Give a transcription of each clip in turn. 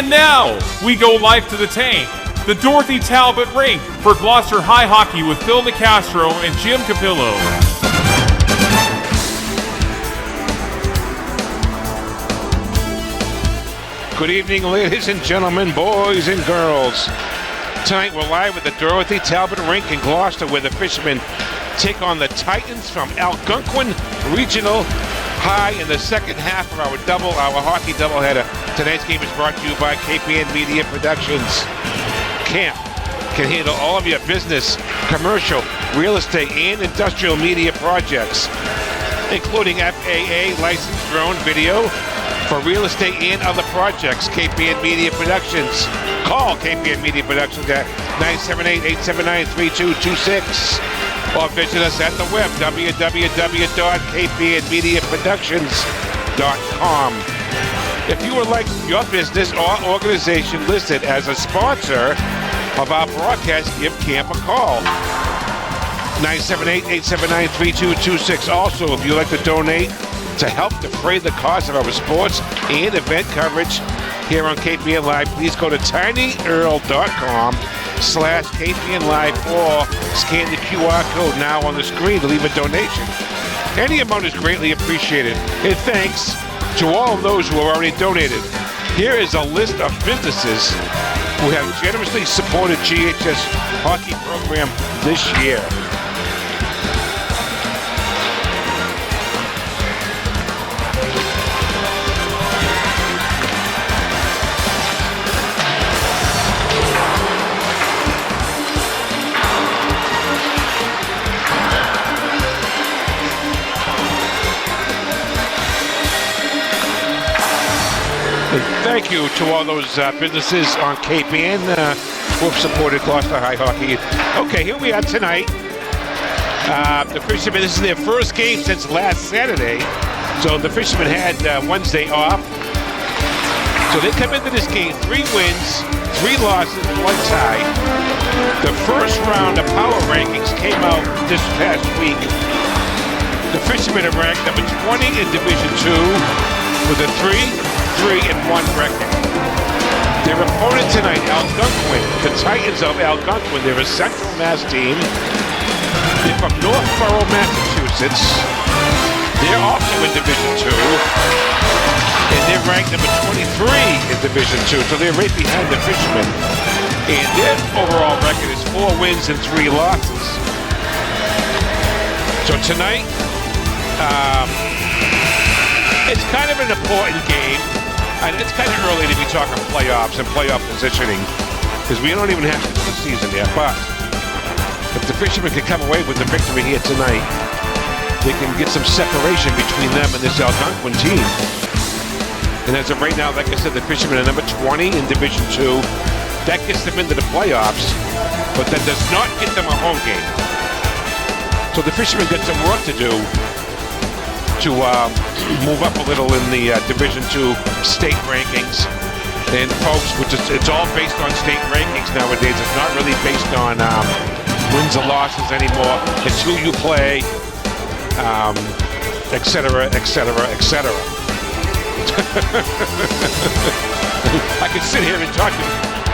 And now, we go live to the tank, the Dorothy Talbot Rink, for Gloucester High Hockey with Phil Nicastro and Jim Capillo. Good evening, ladies and gentlemen, boys and girls. Tonight we're live at the Dorothy Talbot Rink in Gloucester, where the Fishermen take on the Titans from Algonquin Regional High in the second half of our hockey doubleheader. Tonight's game is brought to you by KPN Media Productions. Camp can handle all of your business, commercial, real estate, and industrial media projects, including FAA licensed drone video for real estate and other projects. KPN Media Productions. Call KPN Media Productions at 978-879-3226 or visit us at the web, www.kpnmediaproductions.com. If you would like your business or organization listed as a sponsor of our broadcast, give Camp a call. 978-879-3226. Also, if you'd like to donate to help defray the cost of our sports and event coverage here on KPN Live, please go to tinyurl.com/KPN Live or scan the QR code now on the screen to leave a donation. Any amount is greatly appreciated. And thanks to all of those who have already donated. Here is a list of businesses who have generously supported GHS hockey program this year. Thank you to all those businesses on KPN who have supported Gloucester High Hockey. Okay, here we are tonight. The Fishermen, this is their first game since last Saturday. So the Fishermen had Wednesday off. So they come into this game 3 wins, 3 losses, 1 tie. The first round of power rankings came out this past week. The Fishermen are ranked number 20 in Division 2 with a 3-1 record. Their opponent tonight, Algonquin, the Titans of Algonquin. They're a Central Mass team. They're from Northborough, Massachusetts. They're also in Division 2. And they're ranked number 23 in Division 2, so they're right behind the Fishermen. And their overall record is 4 wins and 3 losses. So tonight, it's kind of an important game. And it's kind of early to be talking playoffs and playoff positioning because we don't even have the season yet. But if the Fishermen can come away with the victory here tonight, they can get some separation between them and this Algonquin team. And as of right now, like I said, the Fishermen are number 20 in Division 2. That gets them into the playoffs, but that does not get them a home game. So the Fishermen got some work to do to move up a little in the Division 2 state rankings. And folks, it's all based on state rankings nowadays. It's not really based on wins or losses anymore. It's who you play, et cetera, et cetera, et cetera. I could sit here and talk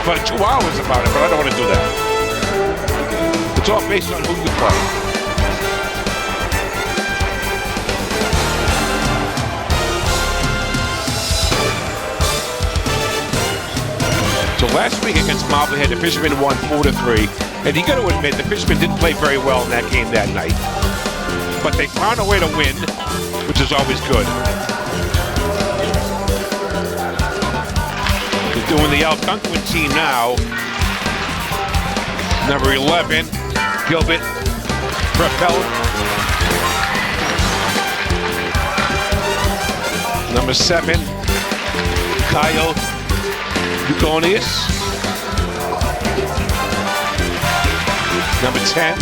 for 2 hours about it, but I don't want to do that. It's all based on who you play. So last week against Marblehead, the Fishermen won 4-3. And you got to admit, the Fishermen didn't play very well in that game that night. But they found a way to win, which is always good. They're doing the Algonquin team now. Number 11, Gilbert Propel. Number 7, Kyle Gugonius. Number 10,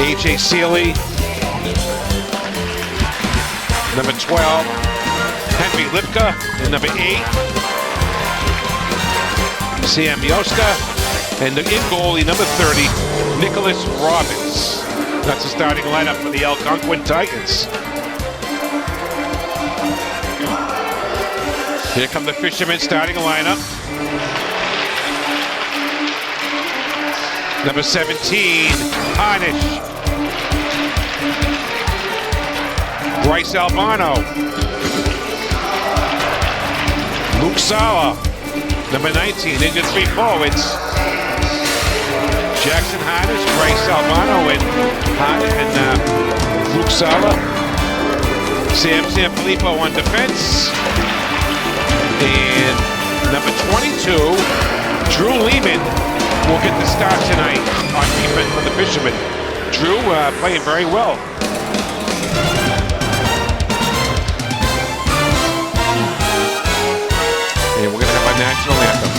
A.J. Seeley. Number 12, Henry Lipka. And number 8, Sam Yoska. And the in goalie, number 30, Nicholas Robbins. That's the starting lineup for the Algonquin Titans. Here come the Fishermen starting a lineup. Number 17, Harnish. Bryce Albano. Luke Sala. Number 19, into 3 forwards. Jackson Harnish, Bryce Albano, and Luke Sala. Sam Sanfilippo on defense. And number 22, Drew Lehman, will get the start tonight on defense for the Fishermen. Drew playing very well. And we're going to have our national anthem.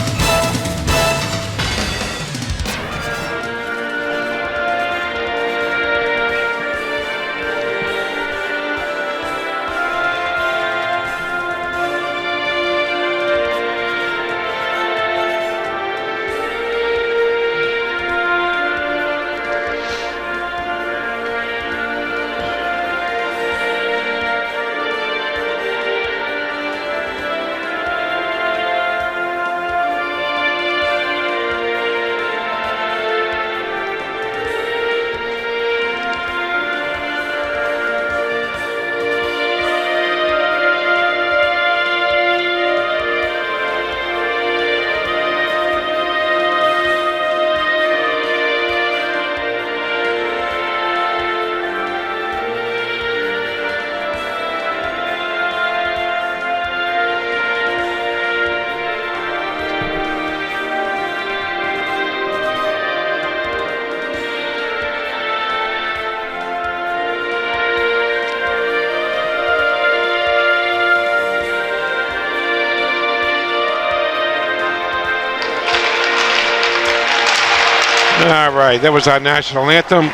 All right, that was our national anthem.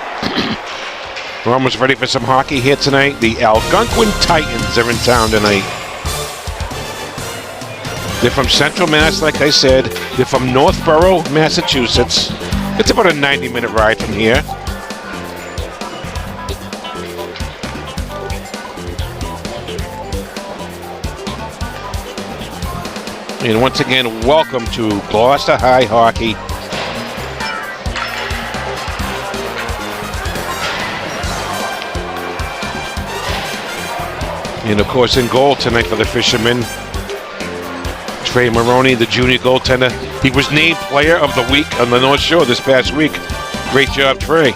We're almost ready for some hockey here tonight. The Algonquin Titans are in town tonight. They're from Central Mass, like I said. They're from Northborough, Massachusetts. It's about a 90-minute ride from here. And once again, welcome to Gloucester High Hockey. And of course, in goal tonight for the Fishermen, Trey Maroney, the junior goaltender. He was named Player of the Week on the North Shore this past week. Great job, Trey.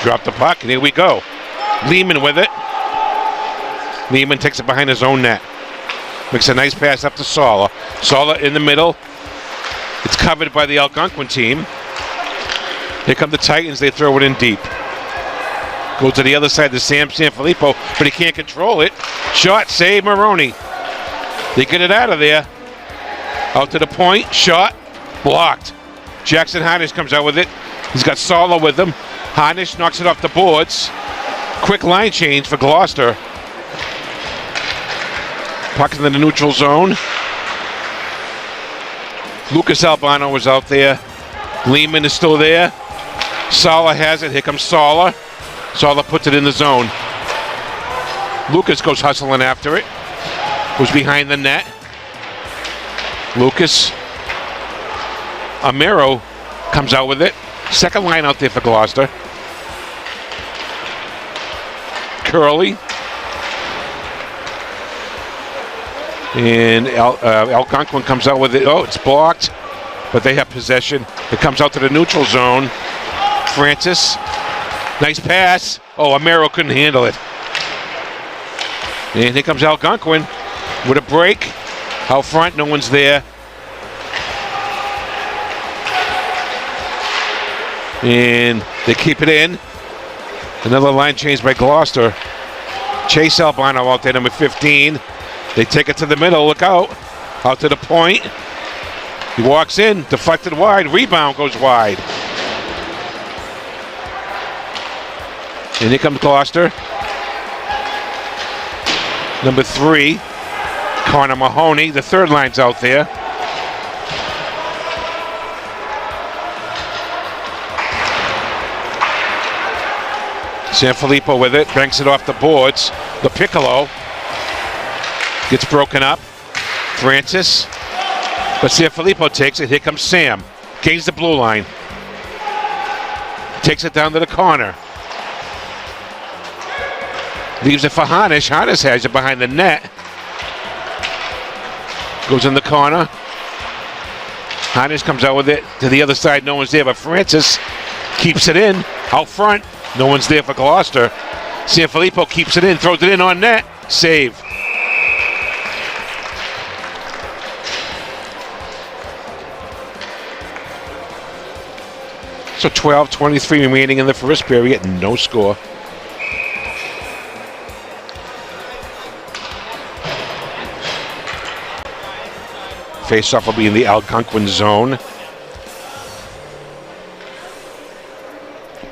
Drop the puck, and here we go. Lehman with it. Lehman takes it behind his own net. Makes a nice pass up to Sala. Sala in the middle. It's covered by the Algonquin team. Here come the Titans. They throw it in deep. Go to the other side to Sam Sanfilippo, but he can't control it. Shot, save Maroney. They get it out of there. Out to the point. Shot, blocked. Jackson Harnish comes out with it. He's got Sala with him. Harnish knocks it off the boards. Quick line change for Gloucester. Puck in the neutral zone. Lucas Albano was out there. Lehman is still there. Sala has it. Here comes Sala. Sala puts it in the zone. Lucas goes hustling after it. Goes behind the net. Lucas. Amero comes out with it. Second line out there for Gloucester. Curley. And Algonquin comes out with it. Oh, it's blocked, but they have possession. It comes out to the neutral zone. Francis. Nice pass. Oh, Amero couldn't handle it. And here comes Algonquin with a break. Out front, no one's there. And they keep it in. Another line change by Gloucester. Chase Albano out there, number 15. They take it to the middle. Look out. Out to the point. He walks in. Deflected wide. Rebound goes wide. And here comes Gloucester. Number 3, Connor Mahoney. The third line's out there. Sanfilippo with it, banks it off the boards. The Piccolo gets broken up. Francis, but Sanfilippo takes it. Here comes Sam. Gains the blue line. Takes it down to the corner. Leaves it for Hanish. Hanish has it behind the net. Goes in the corner. Hanish comes out with it to the other side. No one's there, but Francis keeps it in. Out front. No one's there for Gloucester. Sanfilippo keeps it in, throws it in on net. Save. So 12:23 remaining in the first period. No score. Face-off will be in the Algonquin zone.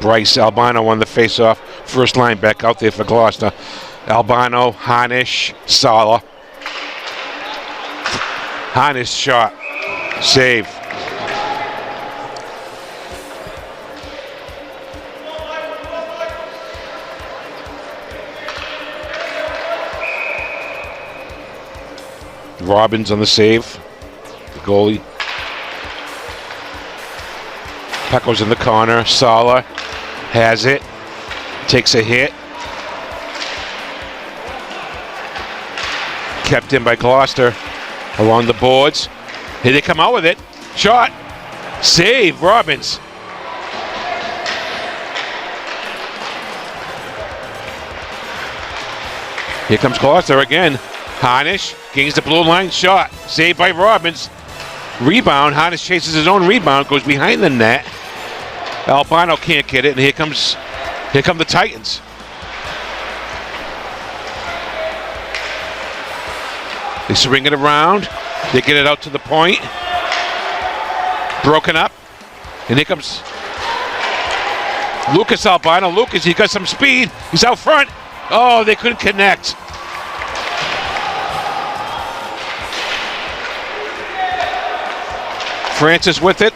Bryce Albano on the face-off. First line back out there for Gloucester. Albano, Hanish, Sala. Hanish shot. Save. Robbins on the save. The goalie. Puck goes in the corner. Sala has it. Takes a hit. Kept in by Gloucester. Along the boards. Here they come out with it. Shot. Save. Robbins. Here comes Gloucester again. Hanish gains the blue line. Shot. Saved by Robbins. Rebound. Hanish chases his own rebound. Goes behind the net. Albano can't get it, and here come the Titans. They swing it around. They get it out to the point. Broken up. And here comes Lucas Albano. Lucas, he got some speed. He's out front. Oh, they couldn't connect. Francis with it.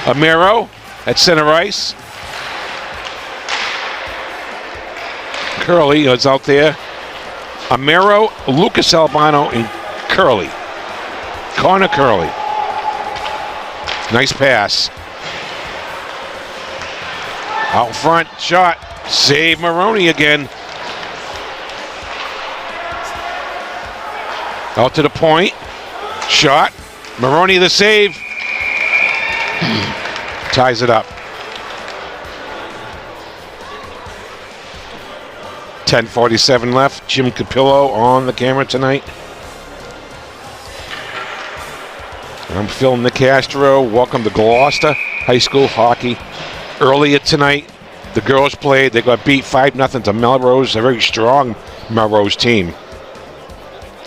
Amaro at center ice. Curley is out there. Amaro, Lucas Albano, and Curley. Connor Curley. Nice pass. Out front, shot. Save Maroney again. Out to the point. Shot. Maroney the save. Ties it up. 10:47 left. Jim Capillo on the camera tonight. I'm Phil Nicastro. Welcome to Gloucester High School Hockey. Earlier tonight, the girls played. They got beat 5-0 to Melrose, a very strong Melrose team.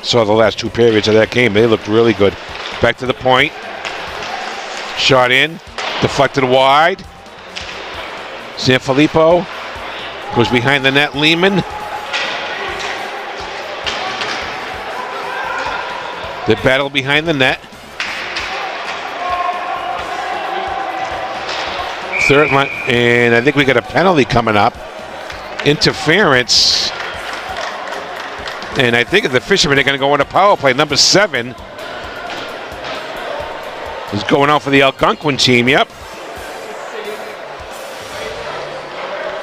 Saw the last two periods of that game. They looked really good. Back to the point. Shot in. Deflected wide. Sanfilippo goes behind the net. Lehman. They battle behind the net. Third line, and I think we got a penalty coming up. Interference. And I think the Fishermen are going to go on a power play. Number 7 is going out for the Algonquin team. Yep.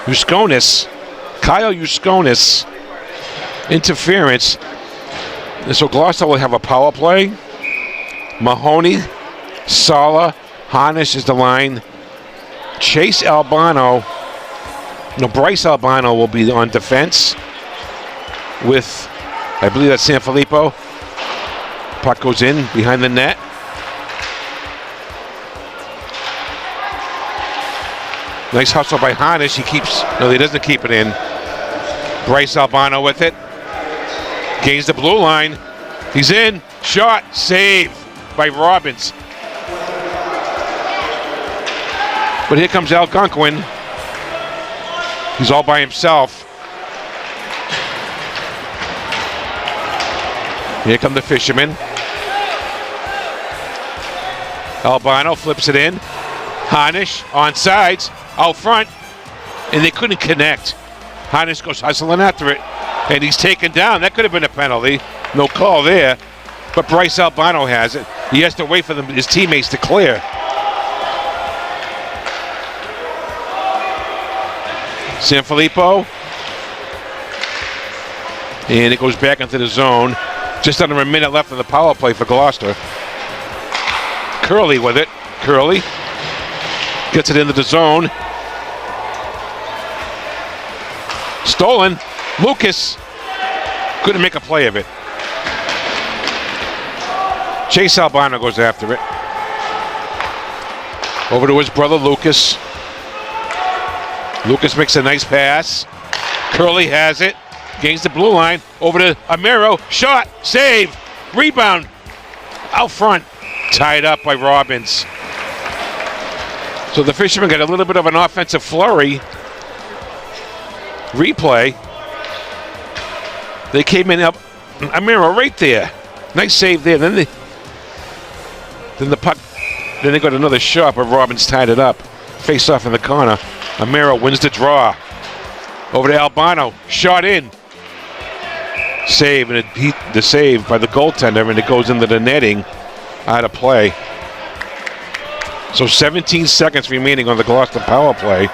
Uskonis. Kyle Uskonis. Interference. And so Gloucester will have a power play. Mahoney, Sala, Hanish is the line. Chase Albano. No, Bryce Albano will be on defense with, I believe that's Sanfilippo. Puck goes in behind the net. Nice hustle by Hanish. He doesn't keep it in. Bryce Albano with it. Gains the blue line. He's in. Shot. Save by Robbins. But here comes Algonquin. He's all by himself. Here come the fishermen. Albano flips it in. Harnish on sides, out front, and they couldn't connect. Harnish goes hustling after it, and he's taken down. That could have been a penalty. No call there, but Bryce Albano has it. He has to wait for his teammates to clear. Sanfilippo, and it goes back into the zone. Just under a minute left in the power play for Gloucester. Curley with it. Curley gets it into the zone. Stolen. Lucas couldn't make a play of it. Chase Albano goes after it. Over to his brother Lucas. Lucas makes a nice pass. Curley has it. Gains the blue line. Over to Amero. Shot. Save. Rebound. Out front. Tied up by Robbins. So the Fishermen got a little bit of an offensive flurry. Replay. They came in up. Amero right there. Nice save there. Then the puck. Then they got another shot, but Robbins tied it up. Face off in the corner. Amero wins the draw. Over to Albano. Shot in. Save, and the save by the goaltender, and it goes into the netting. Out of play. So 17 seconds remaining on the Gloucester power play.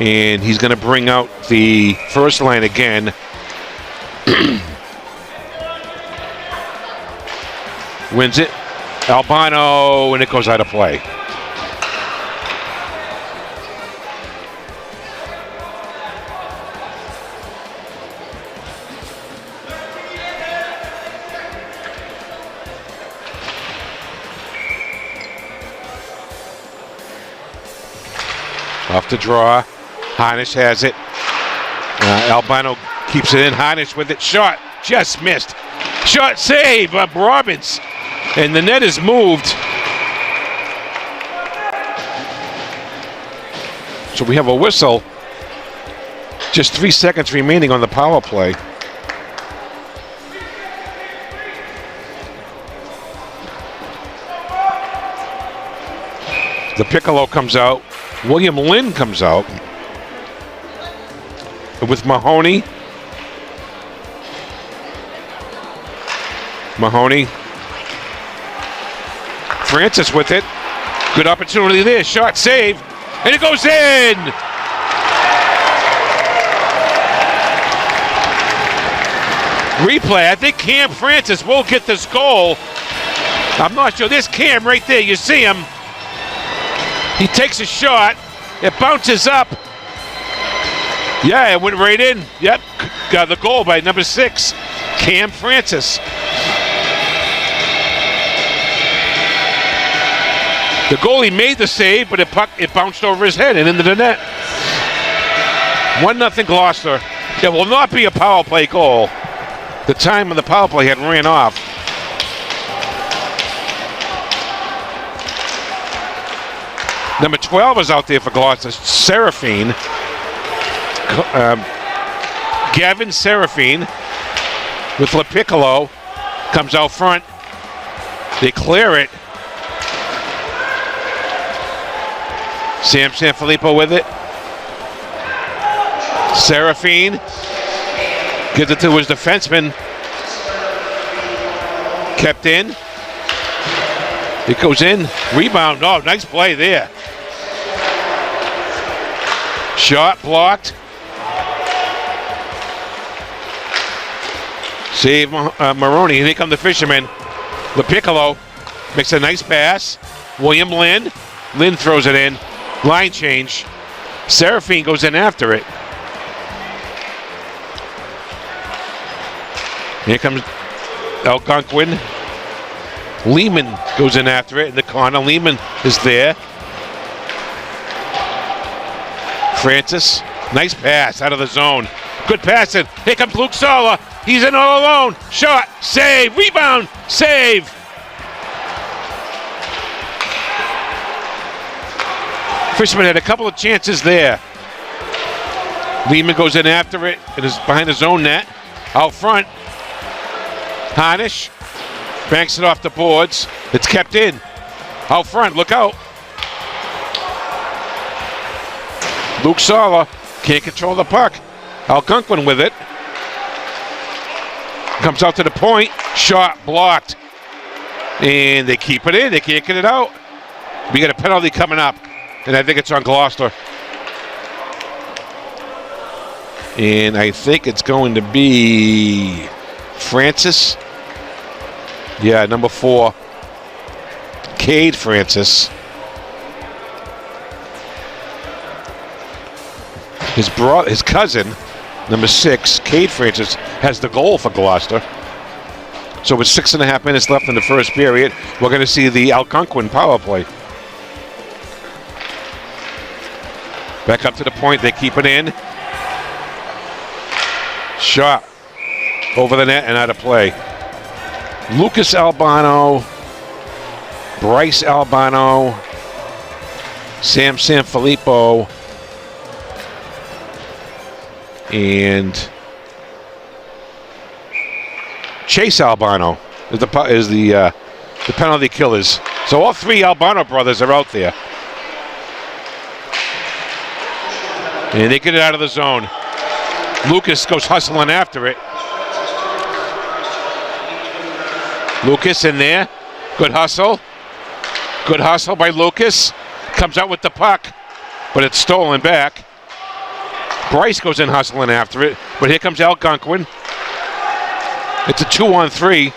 And he's going to bring out the first line again. Wins it. Albano, and it goes out of play. Off the draw. Harnish has it. Albano keeps it in. Harnish with it. Shot. Just missed. Shot save by Robbins. And the net is moved. So we have a whistle. Just 3 seconds remaining on the power play. The Piccolo comes out. William Lynn comes out with Mahoney. Francis with it. Good opportunity there. Shot save. And it goes in. Replay. I think Cam Francis will get this goal. I'm not sure. There's Cam right there. You see him. He takes a shot. It bounces up. Yeah, it went right in. Yep, got the goal by number 6, Cam Francis. The goalie made the save, but it bounced over his head and into the net. 1-0 Gloucester. It will not be a power play goal. The time of the power play had ran off. Number 12 is out there for Gloucester. Seraphine. Gavin Seraphine with LaPiccolo. Comes out front. They clear it. Sam Sanfilippo with it. Seraphine gives it to his defenseman. Kept in. It goes in. Rebound. Oh, nice play there. Shot blocked. Save Maroney. Here come the Fishermen. LaPiccolo makes a nice pass. William Lynn. Lynn throws it in. Line change. Seraphine goes in after it. Here comes Algonquin. Lehman goes in after it in the corner. Lehman is there. Francis, nice pass out of the zone. Good pass in. Here comes Luke Sala. He's in all alone. Shot, save, rebound, save. Fisherman had a couple of chances there. Lehman goes in after it. It is behind his own net. Out front. Harnish banks it off the boards. It's kept in. Out front, look out. Luke Sala can't control the puck. Algonquin with it. Comes out to the point. Shot blocked. And they keep it in. They can't get it out. We got a penalty coming up. And I think it's on Gloucester. And I think it's going to be Francis. Yeah, number 4. Cade Francis. His cousin, number 6, Cade Francis, has the goal for Gloucester. So with 6.5 minutes left in the first period, we're going to see the Algonquin power play. Back up to the point, they keep it in. Shot over the net and out of play. Lucas Albano, Bryce Albano, Sam Sanfilippo, and Chase Albano is the penalty killers. So all 3 Albano brothers are out there. And they get it out of the zone. Lucas goes hustling after it. Lucas in there. Good hustle. Good hustle by Lucas. Comes out with the puck, but it's stolen back. Bryce goes in hustling after it, but here comes Algonquin. It's a 2-on-3.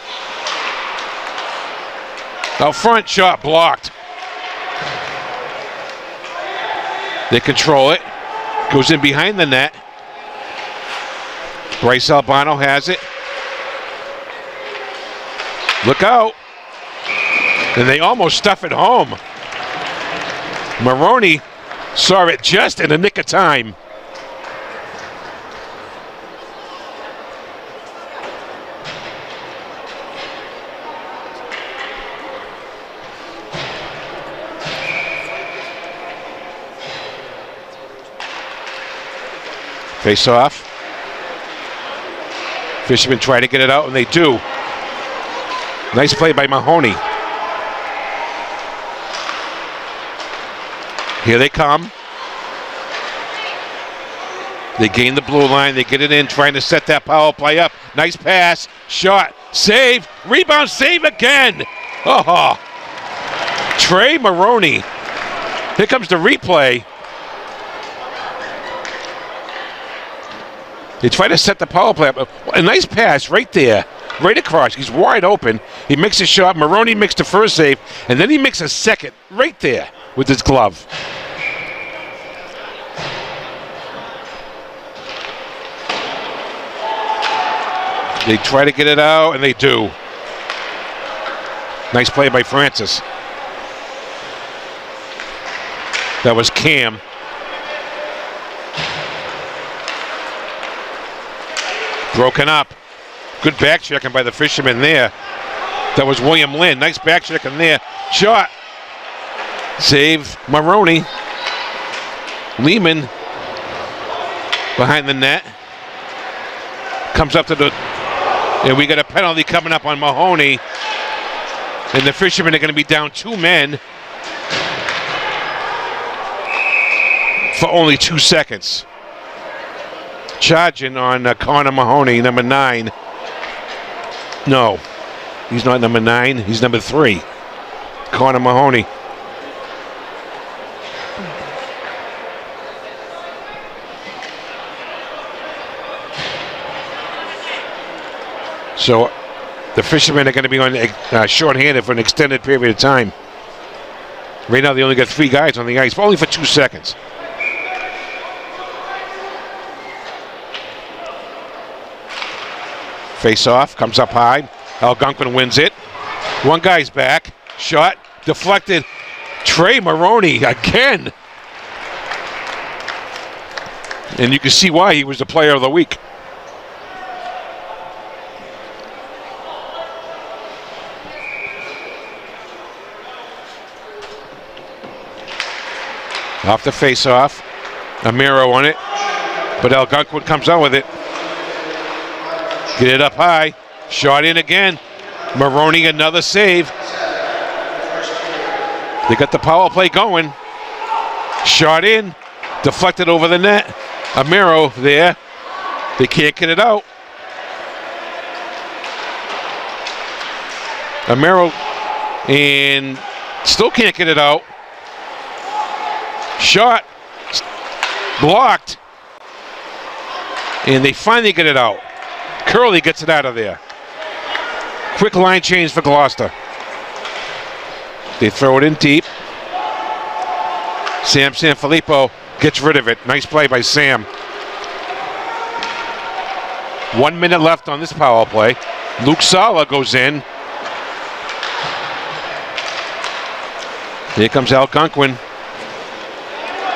Out front, shot blocked. They control it. Goes in behind the net. Bryce Albano has it. Look out. And they almost stuff it home. Maroney saw it just in the nick of time. Face off. Fishermen try to get it out, and they do. Nice play by Mahoney. Here they come. They gain the blue line. They get it in, trying to set that power play up. Nice pass. Shot. Save. Rebound. Save again. Oh. Trey Maroney. Here comes the replay. They try to set the power play up. A nice pass right there. Right across. He's wide open. He makes a shot. Maroney makes the first save. And then he makes a second right there with his glove. They try to get it out, and they do. Nice play by Francis. That was Cam. Broken up. Good back checking by the fisherman there. That was William Lynn. Nice back checking there. Shot. Save Maroney. Lehman behind the net. Comes up to the... And we got a penalty coming up on Mahoney. And the fishermen are going to be down 2 men for only 2 seconds. Charging on Connor Mahoney, number 9. No, he's not number 9. He's number 3. Connor Mahoney. So the fishermen are going to be on shorthanded for an extended period of time. Right now they only got 3 guys on the ice, only for 2 seconds. Face off, comes up high. Algonquin wins it. 1 guy's back. Shot, deflected. Trey Maroney again. And you can see why he was the player of the week. Off the face-off. Amiro on it. But Algonquin comes out with it. Get it up high. Shot in again. Maroney, another save. They got the power play going. Shot in. Deflected over the net. Amiro there. They can't get it out. Amiro and still can't get it out. Shot. Blocked. And they finally get it out. Curley gets it out of there. Quick line change for Gloucester. They throw it in deep. Sam Sanfilippo gets rid of it. Nice play by Sam. 1 minute left on this power play. Luke Sala goes in. Here comes Algonquin.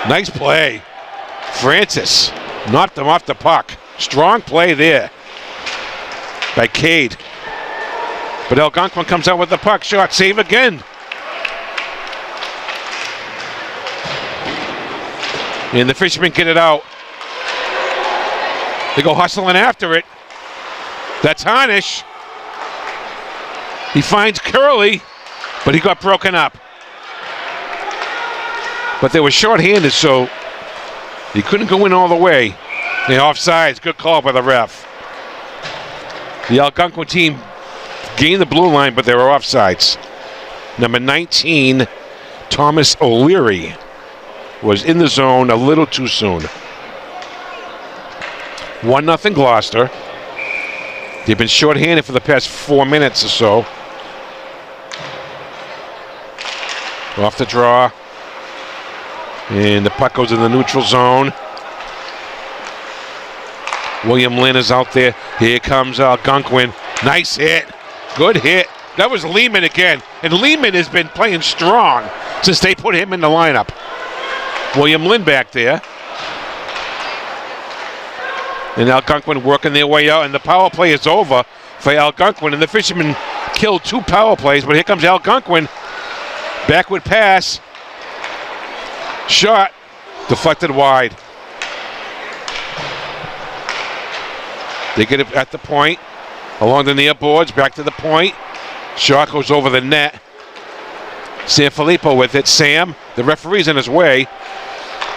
Nice play. Francis knocked him off the puck. Strong play there by Cade. But Algonquin comes out with the puck. Shot, save again. And the fishermen get it out. They go hustling after it. That's Harnish. He finds Curley, but he got broken up. But they were short-handed, so he couldn't go in all the way. The offsides, good call by the ref. The Algonquin team gained the blue line, but they were offsides. Number 19, Thomas O'Leary, was in the zone a little too soon. 1-0 Gloucester. They've been short-handed for the past 4 minutes or so. Off the draw. And the puck goes in the neutral zone. William Lynn is out there. Here comes Algonquin. Nice hit. Good hit. That was Lehman again. And Lehman has been playing strong since they put him in the lineup. William Lynn back there. And Algonquin working their way out. And the power play is over for Algonquin. And the fishermen killed 2 power plays. But here comes Algonquin. Backward pass. Shot. Deflected wide. They get it at the point. Along the near boards. Back to the point. Shot goes over the net. Sanfilippo with it. Sam, the referee's in his way.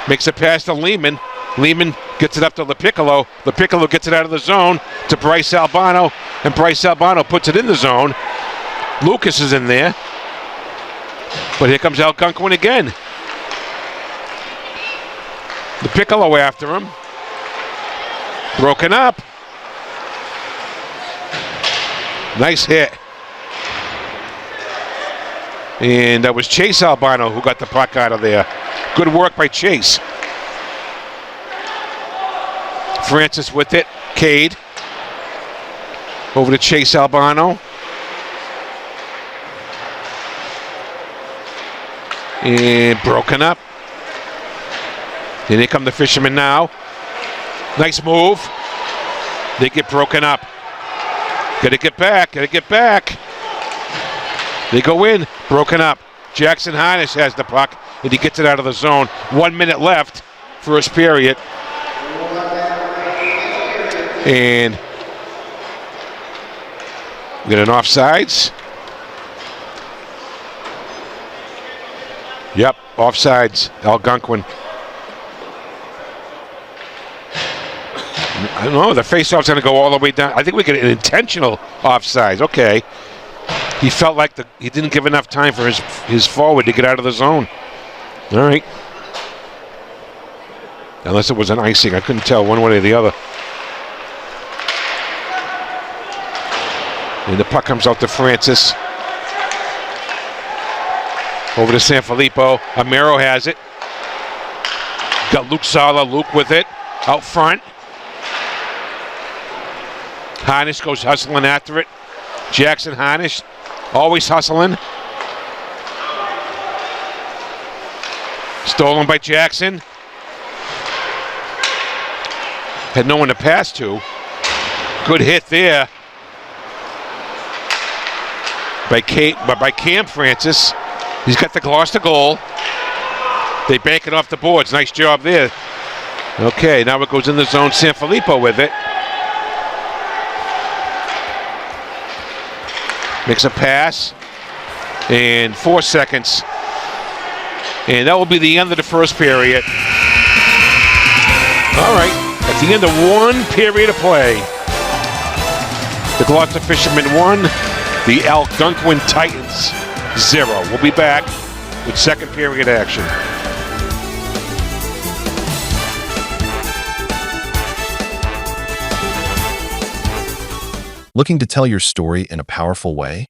Makes a pass to Lehman. Lehman gets it up to LaPiccolo. LaPiccolo gets it out of the zone to Bryce Albano. And Bryce Albano puts it in the zone. Lucas is in there. But here comes Algonquin again. LaPiccolo after him. Broken up. Nice hit. And that was Chase Albano who got the puck out of there. Good work by Chase. Francis with it. Cade. Over to Chase Albano. And broken up. And here come the fishermen now. Nice move. They get broken up. Gotta get back. Gotta get back. They go in. Broken up. Jackson Harnish has the puck. And he gets it out of the zone. 1 minute left. First period. And we got an offsides. Yep, offsides. Algonquin. I don't know. The faceoff's going to go all the way down. I think we get an intentional offsides. Okay. He felt like he didn't give enough time for his forward to get out of the zone. All right. Unless it was an icing. I couldn't tell one way or the other. And the puck comes out to Francis. Over to Sanfilippo. Amiro has it. Got Luke Sala. Luke with it. Out front. Harnish goes hustling after it. Jackson Harnish. Always hustling. Stolen by Jackson. Had no one to pass to. Good hit there. By Cam Francis. He's got the Gloucester goal. They bank it off the boards. Nice job there. Okay, now it goes in the zone. Sanfilippo with it. Makes a pass. And 4 seconds. And that will be the end of the first period. All right, at the end of 1 period of play, the Gloucester Fishermen 1, the Algonquin Titans 0. We'll be back with second period action. Looking to tell your story in a powerful way?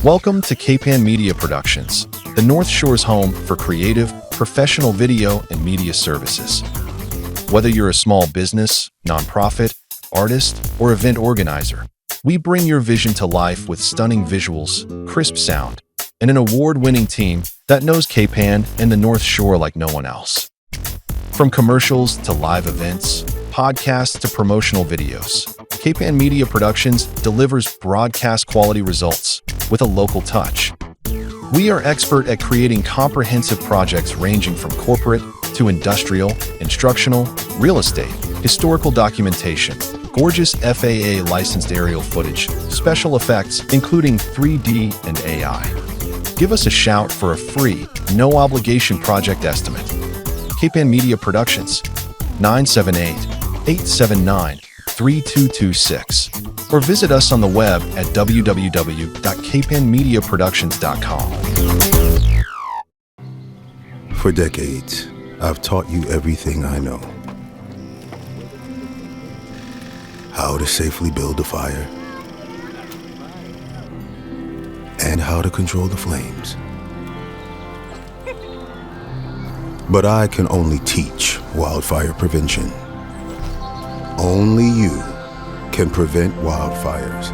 Welcome to Capan Media Productions, the North Shore's home for creative, professional video and media services. Whether you're a small business, nonprofit, artist, or event organizer, we bring your vision to life with stunning visuals, crisp sound, and an award-winning team that knows Capan and the North Shore like no one else. From commercials to live events, podcasts to promotional videos, Capan Media Productions delivers broadcast quality results with a local touch. We are expert at creating comprehensive projects ranging from corporate to industrial, instructional, real estate, historical documentation, gorgeous FAA licensed aerial footage, special effects including 3D and AI. Give us a shout for a free, no obligation project estimate. Capan Media Productions, 978-879-3226, or visit us on the web at www.capanmediaproductions.com. For decades, I've taught you everything I know. How to safely build a fire, and how to control the flames. But I can only teach wildfire prevention. Only you can prevent wildfires.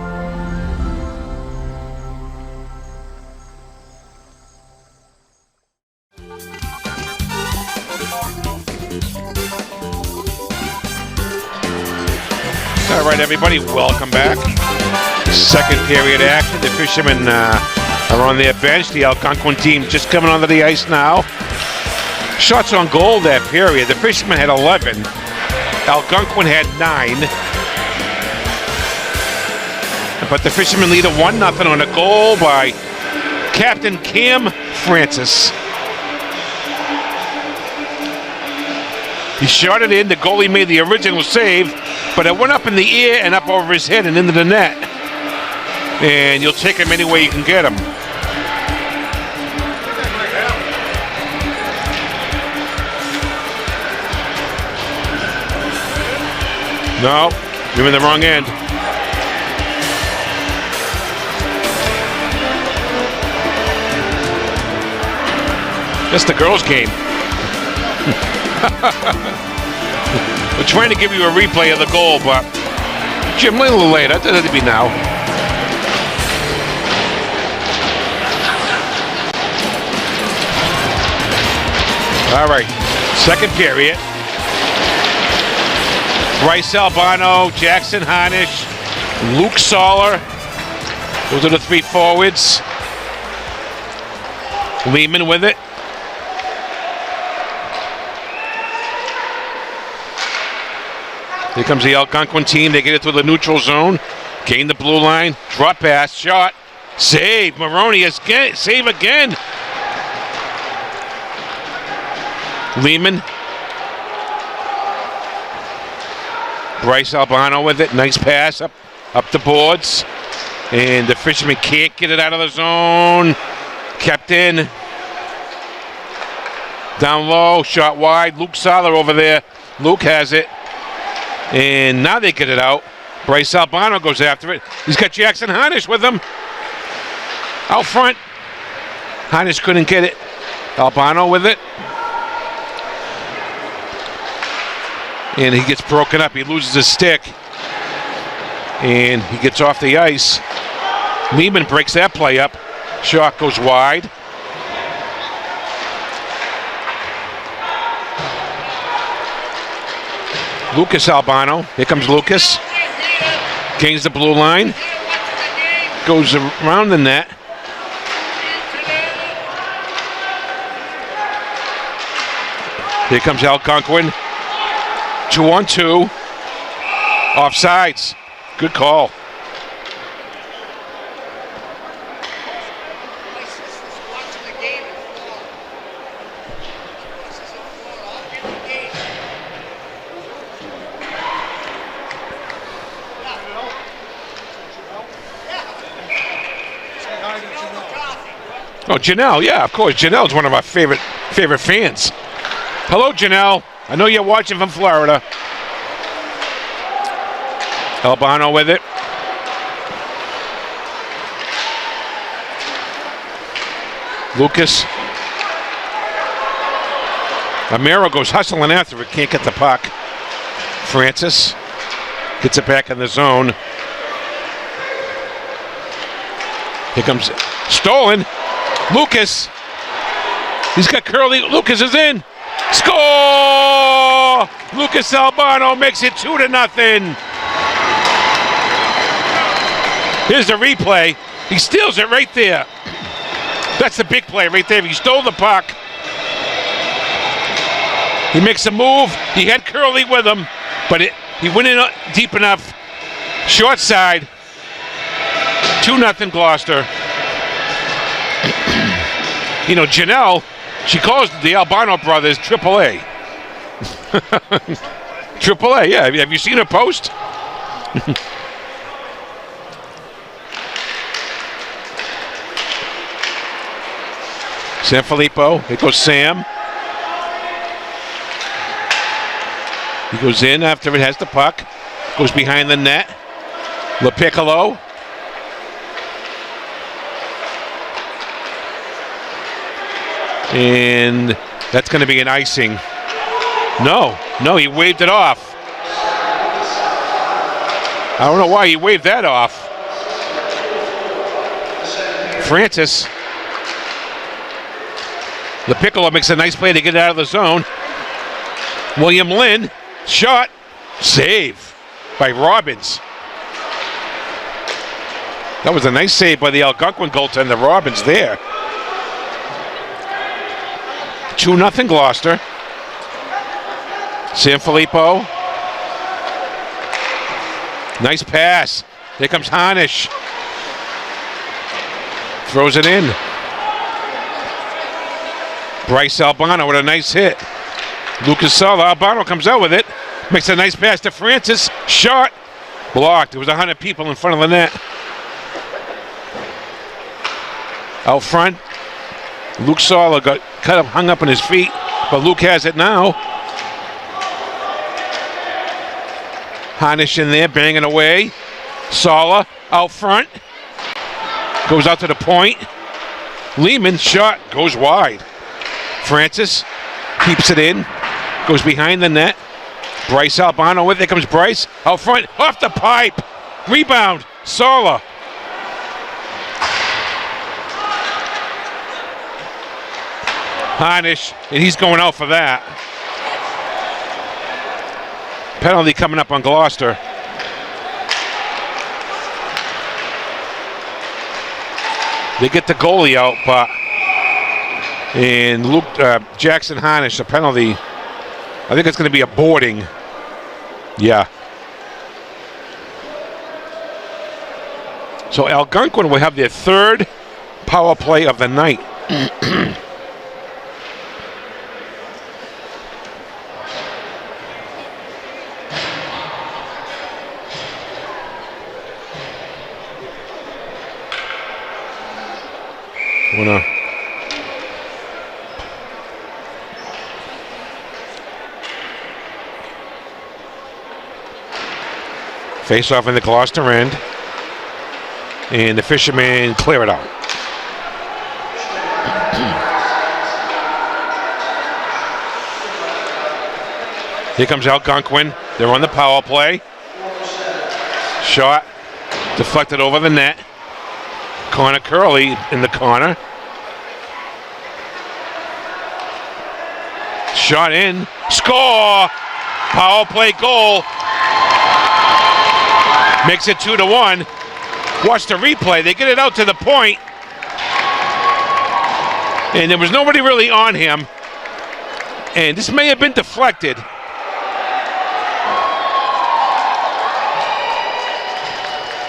All right, everybody, welcome back. Second period action. The Fishermen are on their bench. The Algonquin team just coming onto the ice now. Shots on goal that period. The Fishermen had 11. Algonquin had 9. But the Fishermen lead at 1-0 on a goal by Captain Cam Francis. He shot it in. The goalie made the original save, but it went up in the air and up over his head and into the net. And you'll take him any way you can get him. No, you're in the wrong end. That's the girls' game. We're trying to give you a replay of the goal, but Jim, a little later. It doesn't have to be now. All right, second period. Bryce Albano, Jackson Harnish, Luke Soller. Those are the 3 forwards. Lehman with it. Here comes the Algonquin team. They get it through the neutral zone. Gain the blue line. Drop pass. Shot. Save. Maroney is save again. Lehman. Bryce Albano with it. Nice pass up the boards. And the Fishermen can't get it out of the zone. Kept in. Down low. Shot wide. Luke Soller over there. Luke has it. And now they get it out. Bryce Albano goes after it. He's got Jackson Harnish with him. Out front. Harnish couldn't get it. Albano with it. And he gets broken up. He loses his stick. And he gets off the ice. Lehman breaks that play up. Shot goes wide. Lucas Albano. Here comes Lucas. Gains the blue line. Goes around the net. Here comes Algonquin. 2-on-2. Offsides. Good call. Oh, Janelle, yeah, of course. Janelle's one of our favorite fans. Hello, Janelle. I know you're watching from Florida. Albano with it. Lucas. Amaro goes hustling after it, can't get the puck. Francis gets it back in the zone. Here comes stolen. Lucas. He's got Curly. Lucas is in. Score! Lucas Albano makes it 2-0. Here's the replay. He steals it right there. That's the big play right there. He stole the puck. He makes a move. He had Curly with him, but he went in deep enough. Short side. 2-0 Gloucester. You know, Janelle, she calls the Albano brothers AAA. AAA, yeah. Have you seen her post? San Filippo. Here goes Sam. He goes in after it has the puck. Goes behind the net. LaPiccolo. And that's going to be an icing. No, he waved it off. I don't know why he waved that off. Francis. LaPiccolo makes a nice play to get it out of the zone. William Lynn, shot, save by Robbins. That was a nice save by the Algonquin goaltender, Robbins there. 2-0 Gloucester. San Filippo. Nice pass. Here comes Hanisch. Throws it in. Bryce Albano with a nice hit. Lucas Sala. Albano comes out with it. Makes a nice pass to Francis. Shot. Blocked. There was 100 people in front of the net. Out front. Luke Sala got hung up on his feet, but Luke has it now. Hanisch in there, banging away. Sala out front. Goes out to the point. Lehman, shot, goes wide. Francis keeps it in. Goes behind the net. Bryce Albano with it. There comes Bryce. Out front, off the pipe. Rebound, Sala. Hanisch, and he's going out for that. Penalty coming up on Gloucester. They get the goalie out, but and Jackson Hanisch, the penalty. I think it's going to be a boarding. Yeah. So Algonquin will have their third power play of the night. Face off in the Gloucester end. And the fishermen clear it out. Here comes Algonquin. They're on the power play. Shot. Deflected over the net. Connor Curley in the corner. Shot in. Score! Power play goal. Makes it 2-1. Watch the replay. They get it out to the point. And there was nobody really on him. And this may have been deflected.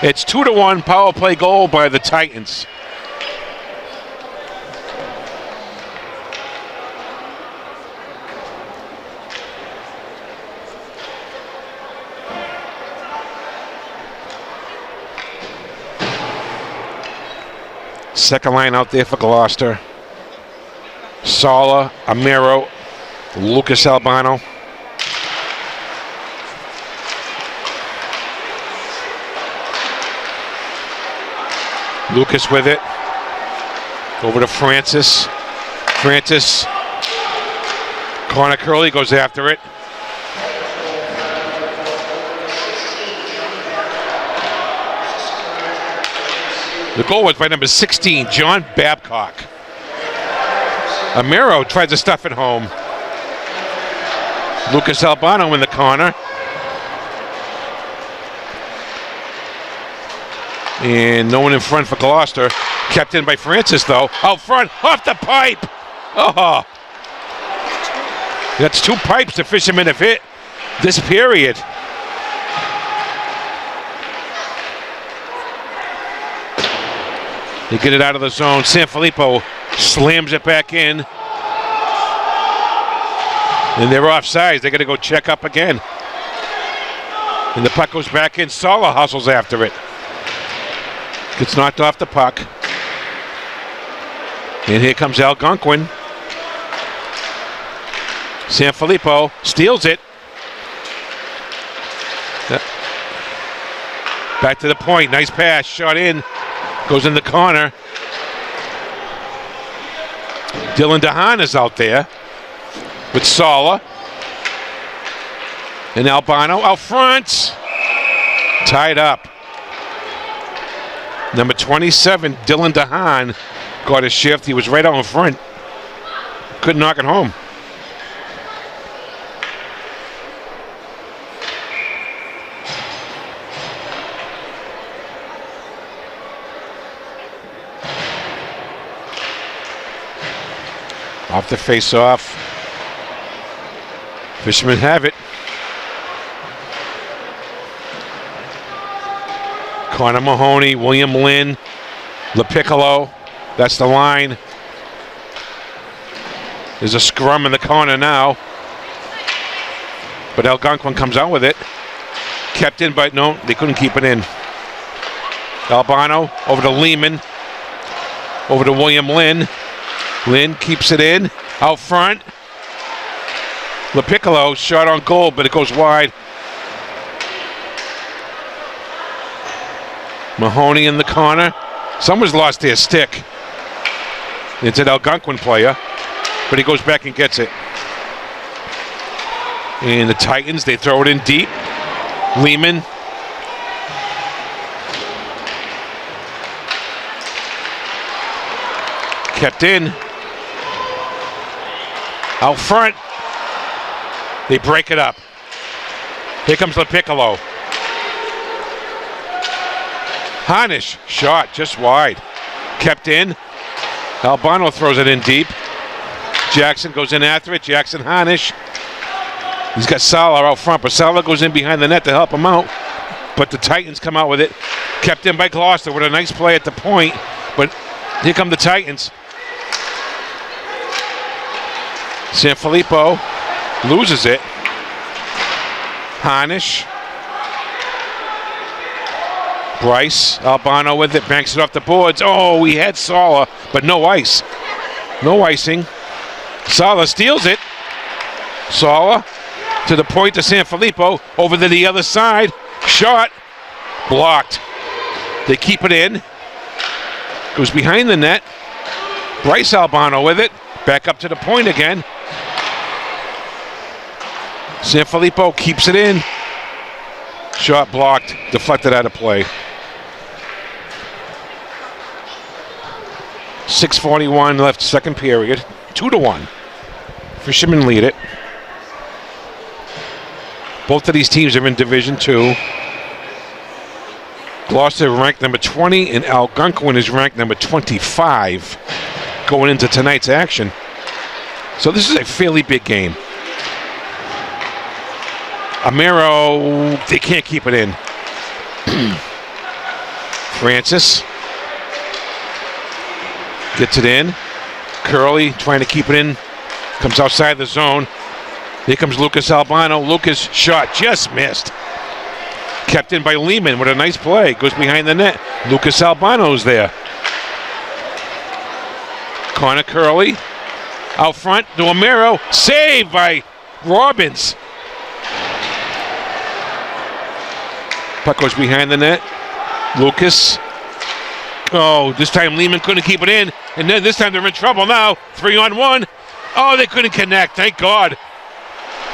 It's 2-1 power play goal by the Titans. Second line out there for Gloucester. Sala, Amero, Lucas Albano. Lucas with it. Over to Francis. Francis. Corner Curley goes after it. The goal was by number 16, John Babcock. Amero tries to stuff it home. Lucas Albano in the corner. And no one in front for Gloucester. Kept in by Francis, though. Out front, off the pipe. Oh. That's 2 pipes the fishermen have hit this period. They get it out of the zone. Sanfilippo slams it back in. And they're offsides. They got to go check up again. And the puck goes back in. Sala hustles after it. Gets knocked off the puck. And here comes Algonquin. Sanfilippo steals it. Back to the point. Nice pass. Shot in. Goes in the corner. Dylan DeHaan is out there with Sala. And Albano out front. Tied up. Number 27, Dylan DeHaan, got a shift. He was right out in front. Couldn't knock it home. Off the face-off. Fishermen have it. Connor Mahoney, William Lynn, LaPiccolo. That's the line. There's a scrum in the corner now. But Algonquin comes out with it. Kept in, but no, they couldn't keep it in. Albano over to Lehman. Over to William Lynn. Lynn keeps it in. Out front. LaPiccolo shot on goal, but it goes wide. Mahoney in the corner. Someone's lost their stick. It's an Algonquin player, but he goes back and gets it. And the Titans, they throw it in deep. Lehman. Kept in. Out front. They break it up. Here comes LaPiccolo. Hanish, shot just wide. Kept in. Albano throws it in deep. Jackson goes in after it. Jackson Hanish. He's got Sala out front, but Sala goes in behind the net to help him out. But the Titans come out with it. Kept in by Gloucester with a nice play at the point. But here come the Titans. Sanfilippo loses it. Hanish. Bryce, Albano with it, banks it off the boards. Oh, we had Sala, but no ice. No icing. Sala steals it. Sala to the point to Sanfilippo. Over to the other side. Shot. Blocked. They keep it in. Goes behind the net. Bryce Albano with it. Back up to the point again. Sanfilippo keeps it in. Shot blocked. Deflected out of play. 6:41 left, second period. 2-1. Fishermen lead it. Both of these teams are in Division 2. Gloucester ranked number 20 and Algonquin is ranked number 25 going into tonight's action. So this is a fairly big game. Amero, they can't keep it in. Francis gets it in. Curley trying to keep it in. Comes outside the zone. Here comes Lucas Albano. Lucas shot just missed. Kept in by Lehman with a nice play. Goes behind the net. Lucas Albano's there. Connor Curley out front to Amero. Saved by Robbins. Puck goes behind the net. Lucas. Oh, this time Lehman couldn't keep it in. And then this time they're in trouble now. 3-on-1. Oh, they couldn't connect. Thank God.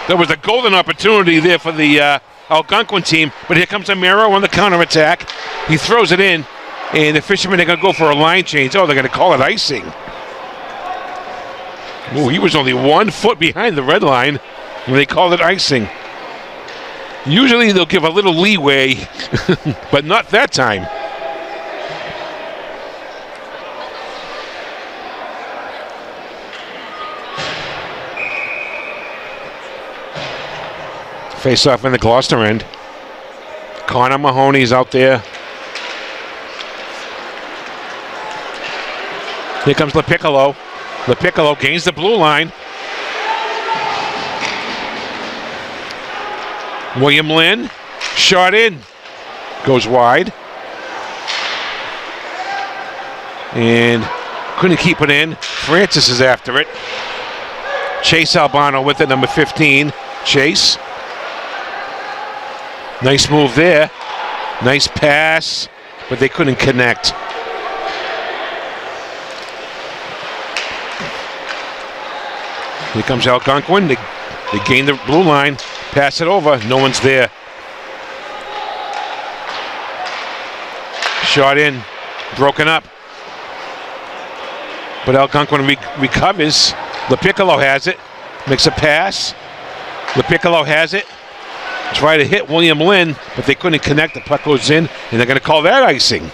There was a golden opportunity there for the Algonquin team. But here comes Amero on the counterattack. He throws it in. And the Fishermen are going to go for a line change. Oh, they're going to call it icing. Oh, he was only 1 foot behind the red line when they called it icing. Usually they'll give a little leeway, but not that time. Face off in the Gloucester end. Connor Mahoney's out there. Here comes LaPiccolo. LaPiccolo gains the blue line. William Lynn, shot in, goes wide. And couldn't keep it in. Francis is after it. Chase Albano with it, number 15. Chase. Nice move there. Nice pass, but they couldn't connect. Here comes Algonquin. They gain the blue line. Pass it over. No one's there. Shot in. Broken up. But Algonquin recovers. LaPiccolo has it. Makes a pass. LaPiccolo has it. Try to hit William Lynn, but they couldn't connect. The puck goes in, and they're going to call that icing.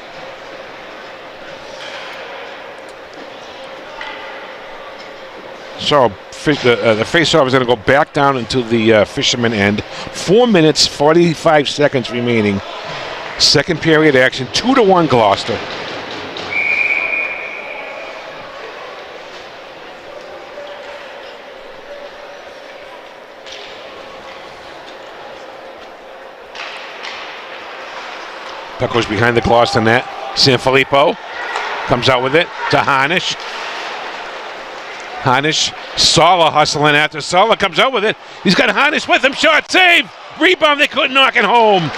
So the face-off is going to go back down into the Fisherman end. 4 minutes, 45 seconds remaining. Second period action, 2-1 Gloucester. Puck goes behind the Gloucester net. Sanfilippo comes out with it to Harnish. Harnish, Sala hustling after. Sala comes out with it. He's got Harnish with him. Shot, save, rebound. They couldn't knock it home.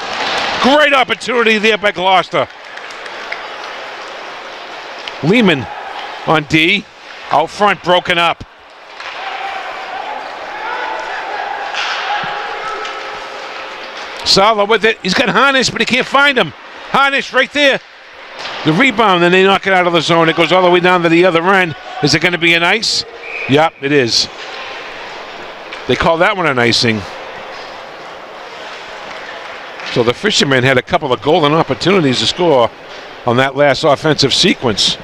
Great opportunity there by Gloucester. Lehman on D. Out front, broken up. Sala with it. He's got Harnish, but he can't find him. Harnish right there. The rebound, and they knock it out of the zone. It goes all the way down to the other end. Is it going to be an ice? Yep, it is. They call that one an icing. So the Fishermen had a couple of golden opportunities to score on that last offensive sequence.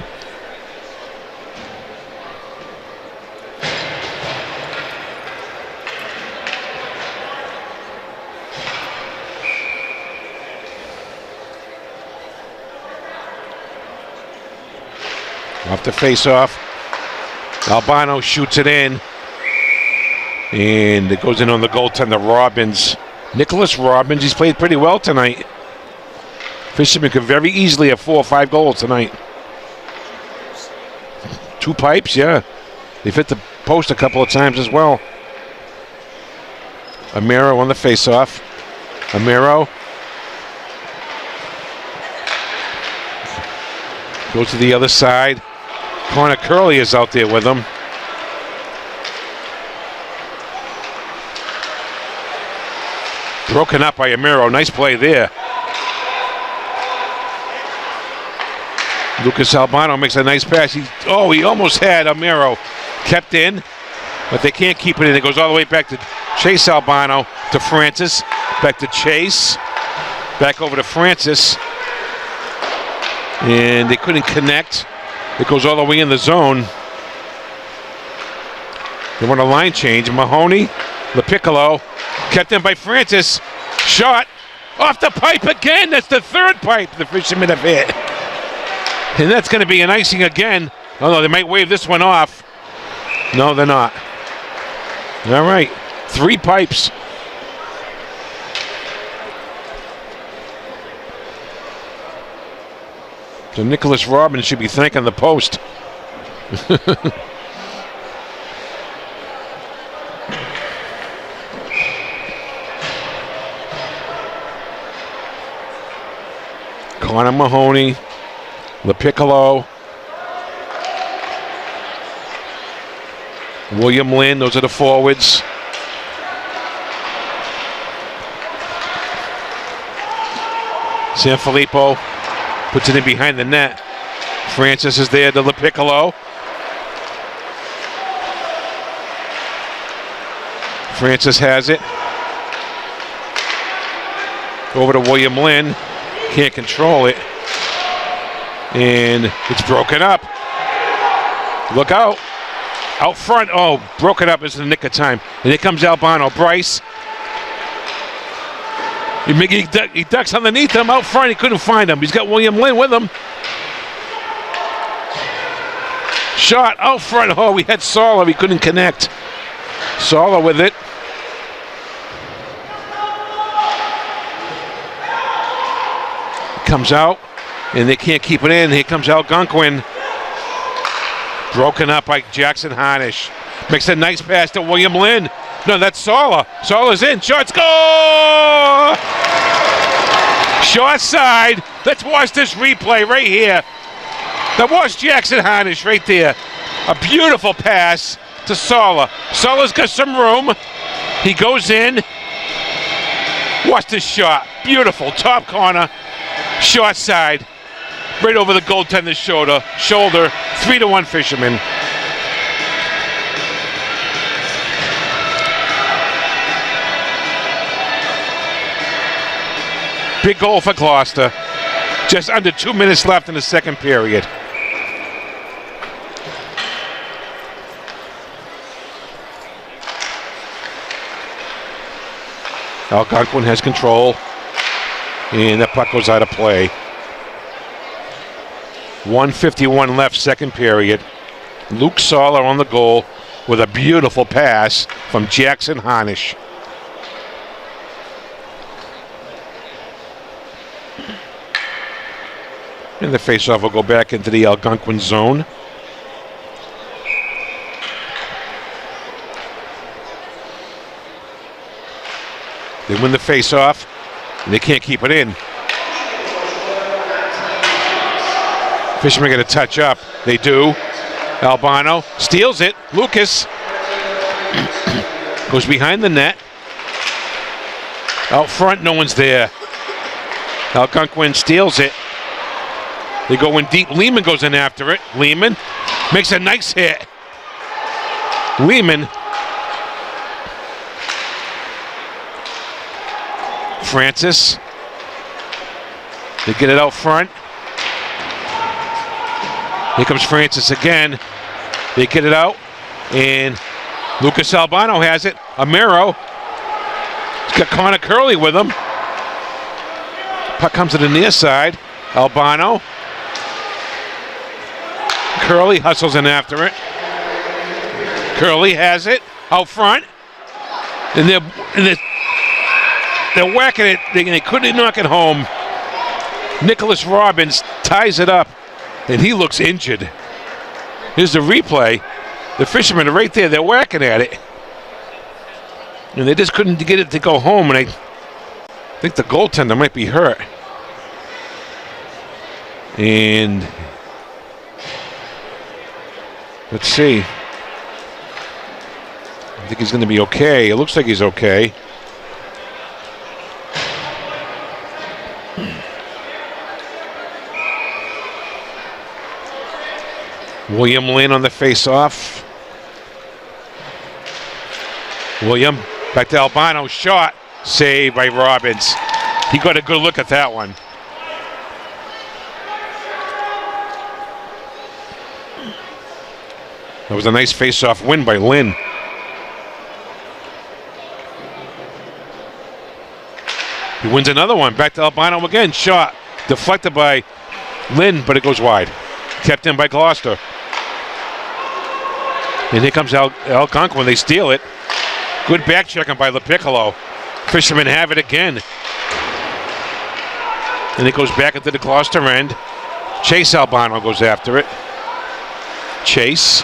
Off the face-off. Albano shoots it in. And it goes in on the goaltender, Robbins. Nicholas Robbins, he's played pretty well tonight. Fishermen could very easily have 4 or 5 goals tonight. 2 pipes, yeah. They've hit the post a couple of times as well. Amero on the face-off. Amero goes to the other side. Connor Curley is out there with him. Broken up by Amero. Nice play there. Lucas Albano makes a nice pass. He almost had Amero. Kept in, but they can't keep it in. It goes all the way back to Chase Albano, to Francis. Back to Chase. Back over to Francis. And they couldn't connect. It goes all the way in the zone. They want a line change. Mahoney, LaPiccolo, kept in by Francis. Shot off the pipe again. That's the third pipe the fishermen have hit. And that's going to be an icing again. Oh, no, they might wave this one off. No, they're not. All right, 3 pipes. So Nicholas Robbins should be thanking the post. Connor Mahoney, LaPiccolo, William Lynn, those are the forwards. Sanfilippo puts it in behind the net. Francis is there to LaPiccolo. Francis has it. Over to William Lynn. Can't control it. And it's broken up. Look out. Out front. Oh, broken up is in the nick of time. And here comes Albano. Bryce. He ducks underneath him. Out front, he couldn't find him. He's got William Lynn with him. Shot out front. Oh, we had Sala. He couldn't connect. Sala with it. Comes out, and they can't keep it in. Here comes Algonquin. Broken up by Jackson Harnish. Makes a nice pass to William Lynn. No, that's Sala. Sala's in. Shot, score! Short side. Let's watch this replay right here. Now watch Jackson Harnish right there. A beautiful pass to Sala. Sala's got some room. He goes in. Watch this shot. Beautiful. Top corner. Short side. Right over the goaltender's shoulder. 3-1 Fishermen. Big goal for Gloucester. Just under 2 minutes left in the second period. Algonquin has control. And that puck goes out of play. 1:51 left, second period. Luke Sala on the goal with a beautiful pass from Jackson Harnish. And the faceoff will go back into the Algonquin zone. They win the faceoff, and they can't keep it in. Fishermen get a touch up. They do. Albano steals it. Lucas goes behind the net. Out front, no one's there. Algonquin steals it. They go in deep. Lehman goes in after it. Lehman makes a nice hit. Lehman. Francis. They get it out front. Here comes Francis again. They get it out. And Lucas Albano has it. Amaro. He's got Connor Curley with him. Puck comes to the near side. Albano. Curley hustles in after it. Curley has it out front. And they're whacking it. They couldn't knock it home. Nicholas Robbins ties it up. And he looks injured. Here's the replay. The fishermen are right there. They're whacking at it. And they just couldn't get it to go home. And I think the goaltender might be hurt. And let's see. I think he's going to be okay. It looks like he's okay. William Lynn on the face-off. William back to Albano. Shot. Saved by Robbins. He got a good look at that one. That was a nice face-off win by Lynn. He wins another one. Back to Albino again. Shot deflected by Lynn, but it goes wide. Kept in by Gloucester. And here comes Algonquin when they steal it. Good back checking by LaPiccolo. Fishermen have it again. And it goes back into the Gloucester end. Chase Albano goes after it. Chase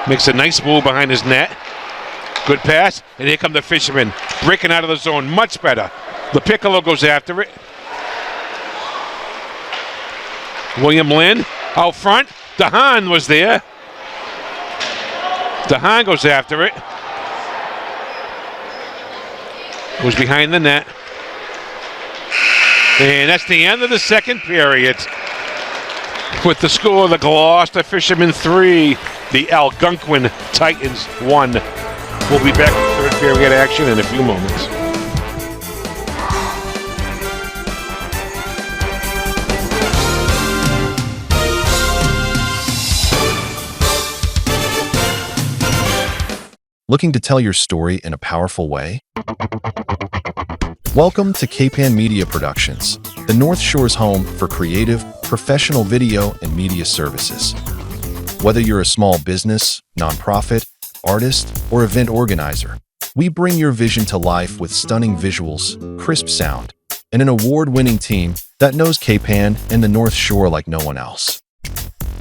makes a nice move behind his net. Good pass. And here come the Fishermen. Breaking out of the zone. Much better. LaPiccolo goes after it. William Lynn out front. DeHaan was there. DeHaan goes after it. Was behind the net. And that's the end of the second period. With the score, the Gloucester Fishermen 3, the Algonquin Titans 1. We'll be back with third period action in a few moments. Looking to tell your story in a powerful way? Welcome to Capan Media Productions, the North Shore's home for creative, professional video and media services. Whether you're a small business, nonprofit, artist, or event organizer, we bring your vision to life with stunning visuals, crisp sound, and an award-winning team that knows Capan and the North Shore like no one else.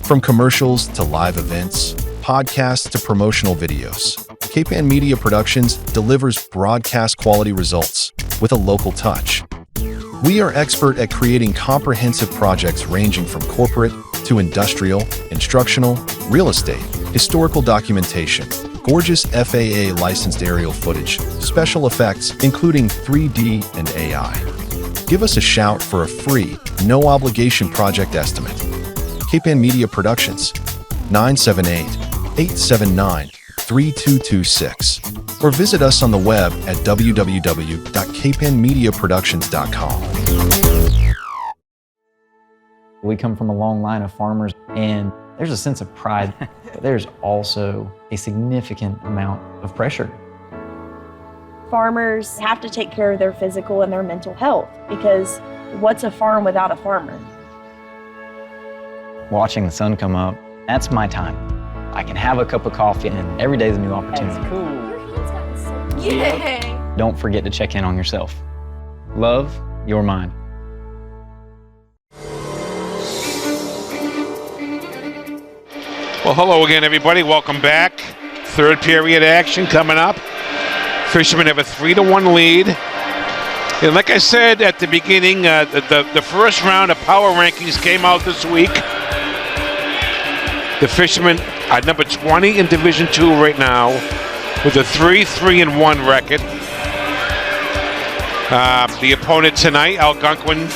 From commercials to live events, podcasts to promotional videos, Capan Media Productions delivers broadcast quality results with a local touch. We are expert at creating comprehensive projects ranging from corporate to industrial, instructional, real estate, historical documentation, gorgeous FAA licensed aerial footage, special effects including 3D and AI. Give us a shout for a free, no obligation project estimate. Capan Media Productions, 978-879-3226, or visit us on the web at www.capanmediaproductions.com. We come from a long line of farmers, and there's a sense of pride, but there's also a significant amount of pressure. Farmers have to take care of their physical and their mental health, because what's a farm without a farmer? Watching the sun come up, that's my time. I can have a cup of coffee, and every day's a new opportunity. That's cool. Your hand's gotten so cute. Yeah. Don't forget to check in on yourself. Love your mind. Well, hello again, everybody. Welcome back. Third period action coming up. Fishermen have a 3-1 lead. And like I said at the beginning, the first round of power rankings came out this week. The Fishermen are number 20 in Division II right now with a 3-3-1 record. The opponent tonight, Algonquin,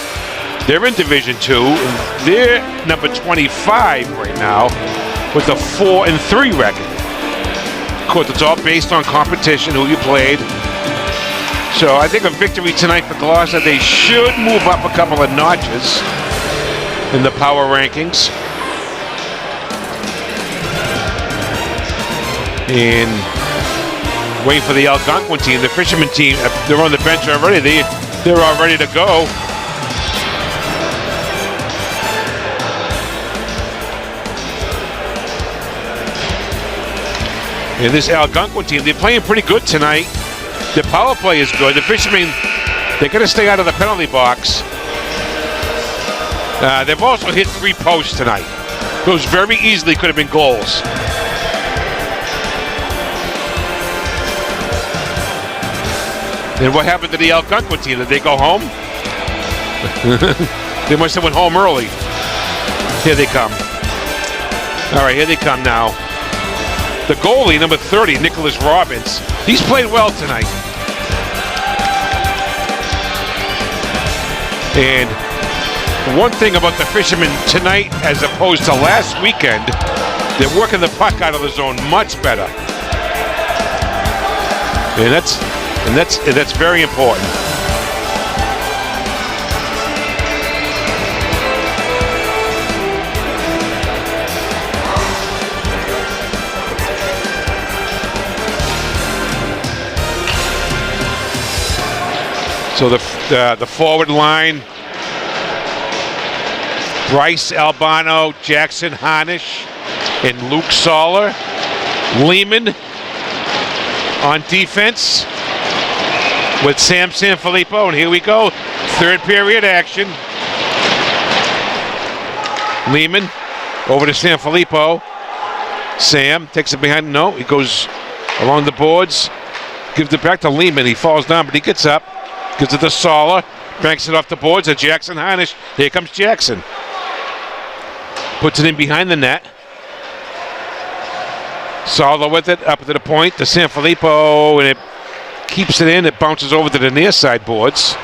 they're in Division II. And they're number 25 right now with a 4-3 record. Of course, it's all based on competition, who you played. So I think a victory tonight for Gloucester, they should move up a couple of notches in the power rankings. And waiting for the Algonquin team, the Fishermen team, they're on the bench already. They're all ready to go. And this Algonquin team, they're playing pretty good tonight. The power play is good. The Fishermen, they're going to stay out of the penalty box. They've also hit 3 posts tonight. Those very easily could have been goals. And what happened to the Algonquin team? Did they go home? They must have went home early. Here they come. All right, here they come now. The goalie, number 30, Nicholas Robbins, he's played well tonight. And one thing about the Fishermen tonight, as opposed to last weekend, they're working the puck out of the zone much better. And that's very important. So the forward line, Bryce Albano, Jackson Harnish, and Luke Soller. Lehman on defense with Sam Sanfilippo, and here we go, third period action. Lehman over to Sanfilippo. Sam takes it behind. No, he goes along the boards, gives it back to Lehman. He falls down, but he gets up, gives it to Soller, banks it off the boards at Jackson Harnish. Here comes Jackson. Puts it in behind the net. Soller with it, up to the point to Sanfilippo, and it keeps it in. It bounces over to the near side boards.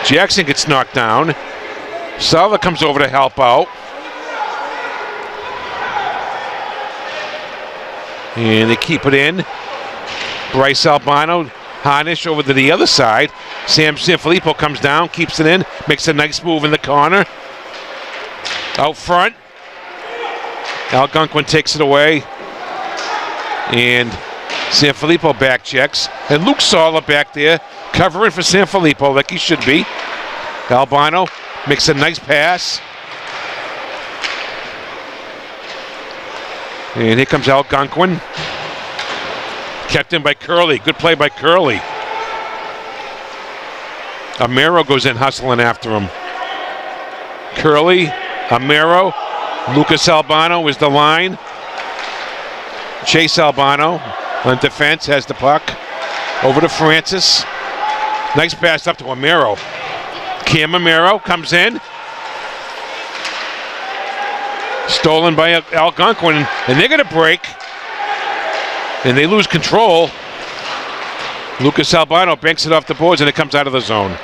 Jackson gets knocked down. Soller comes over to help out. And they keep it in. Bryce Albano, Harnish over to the other side. Sam Sanfilippo comes down, keeps it in, makes a nice move in the corner. Out front. Algonquin takes it away. And Sanfilippo back checks. And Luke Soller back there, covering for Sanfilippo like he should be. Albano makes a nice pass. And here comes Algonquin. Kept in by Curley. Good play by Curley. Amaro goes in hustling after him. Curley, Amaro, Lucas Albano is the line. Chase Albano on defense, has the puck. Over to Francis. Nice pass up to Amaro. Cam Amaro comes in. Stolen by Algonquin, and they're going to break. And they lose control. Lucas Albano banks it off the boards, and it comes out of the zone.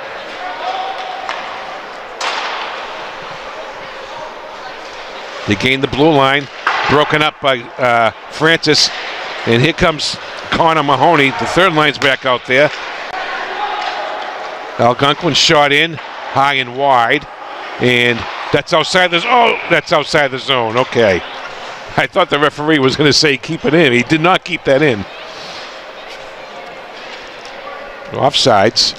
They gain the blue line, broken up by Francis. And here comes Connor Mahoney. The third line's back out there. Algonquin shot in, high and wide. And that's outside the zone. Oh, that's outside the zone. Okay. I thought the referee was going to say keep it in. He did not keep that in. Offsides.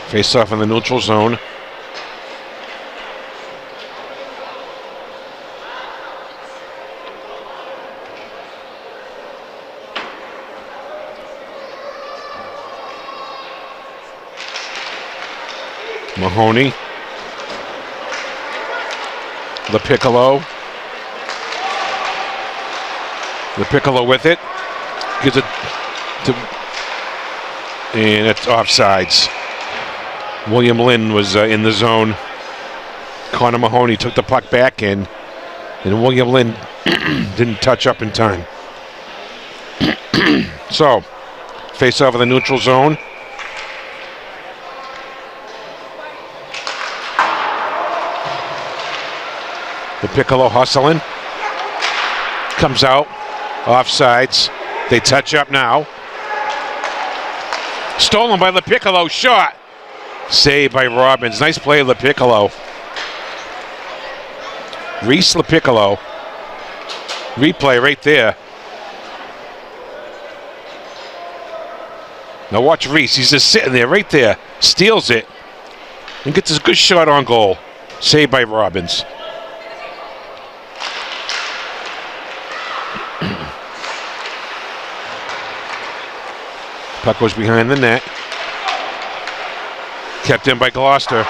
Face off in the neutral zone. Mahoney. The Piccolo with it. Gives it to, and it's offsides. William Lynn was in the zone. Connor Mahoney took the puck back in, and William Lynn didn't touch up in time. So, face off of the neutral zone. The Piccolo hustling. Comes out. Offsides. They touch up now. Stolen by the Piccolo. Shot. Saved by Robbins. Nice play of the Piccolo. Reese LaPiccolo. Replay right there. Now watch Reese. He's just sitting there right there. Steals it. And gets a good shot on goal. Saved by Robbins. Puck goes behind the net. Kept in by Gloucester.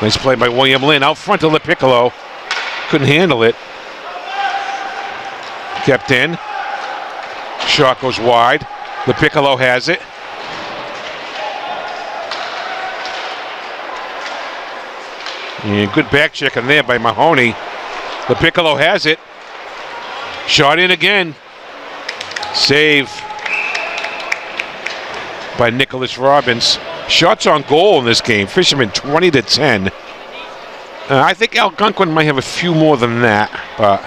Nice play by William Lynn. Out front to LaPiccolo. Couldn't handle it. Kept in. Shot goes wide. LaPiccolo has it. And good back checking there by Mahoney. LaPiccolo has it. Shot in again. Save by Nicholas Robbins. Shots on goal in this game. Fisherman 20-10. I think Algonquin might have a few more than that, but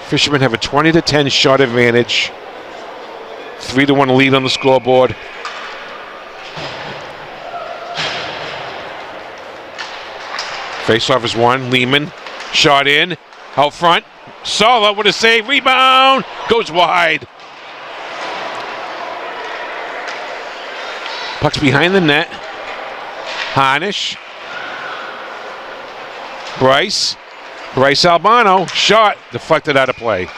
Fishermen have a 20-10 shot advantage. 3-1 lead on the scoreboard. Face-off is won. Lehman Shot in. Out front. Sala with a save. Rebound. Goes wide. Puck's behind the net. Harnish. Bryce Albano. Shot. Deflected out of play.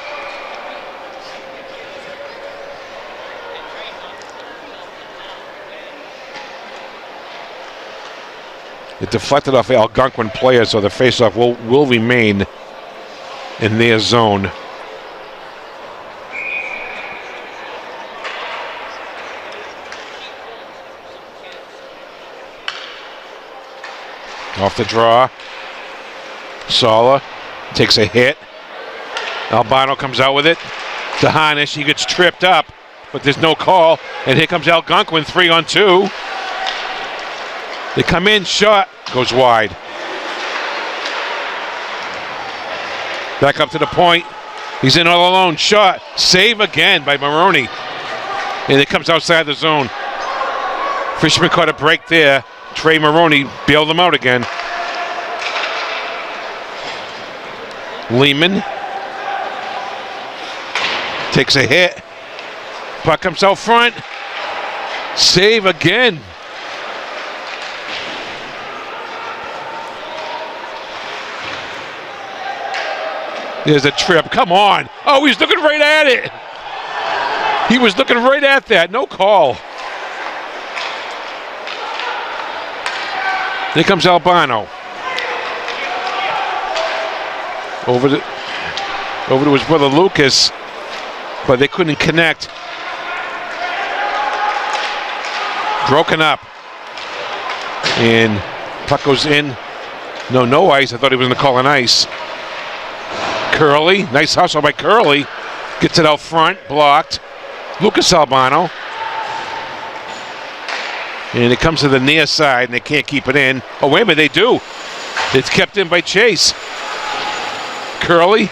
It deflected off the Algonquin player, so the faceoff will remain in their zone. Off the draw. Sala takes a hit. Albano comes out with it. To Harnish, he gets tripped up, but there's no call. And here comes Algonquin, 3-on-2. They come in, shot, goes wide. Back up to the point. He's in all alone, shot, save again by Maroney. And it comes outside the zone. Fisherman caught a break there. Trey Maroney bailed them out again. Lehman takes a hit. Puck comes out front. Save again. There's a trip. Come on. Oh, he's looking right at it. He was looking right at that. No call. Here comes Albano. Over to his brother Lucas, but they couldn't connect. Broken up. And puck goes in. No ice. I thought he was going to call an ice. Curley, nice hustle by Curley. Gets it out front, blocked. Lucas Albano. And it comes to the near side, and they can't keep it in. Oh, wait a minute, they do. It's kept in by Chase. Curley.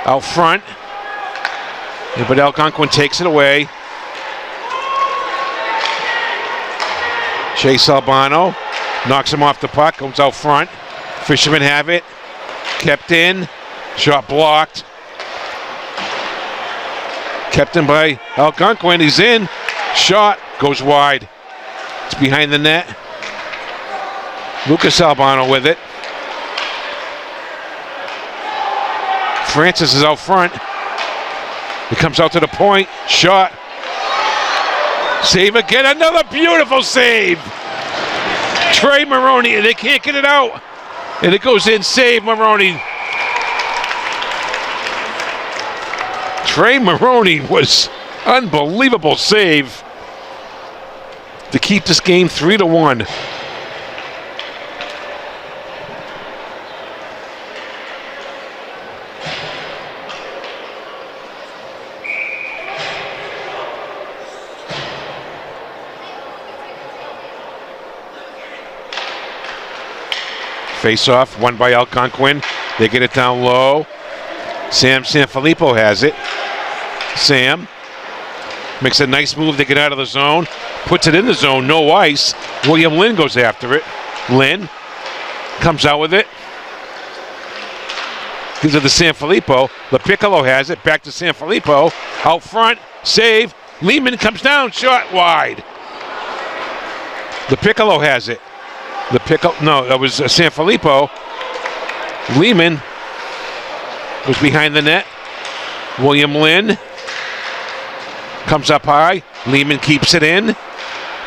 Out front. But Algonquin takes it away. Chase Albano knocks him off the puck, comes out front. Fishermen have it. Kept in. Shot blocked. Kept in by Algonquin. He's in. Shot goes wide. It's behind the net. Lucas Albano with it. Francis is out front. He comes out to the point. Shot. Save again. Another beautiful save. Trey Maroney, and they can't get it out. And it goes in. Save Maroney. Trey Maroney was unbelievable save to keep this game 3-1. Face off, won by Algonquin. They get it down low. Sam Sanfilippo has it. Sam makes a nice move to get out of the zone. Puts it in the zone, no ice. William Lynn goes after it. Lynn comes out with it. Gives it to Sanfilippo. LaPiccolo has it. Back to Sanfilippo. Out front. Save. Lehman comes down. Shot wide. LaPiccolo has it. No, that was Sanfilippo. Lehman goes behind the net. William Lynn comes up high. Lehman keeps it in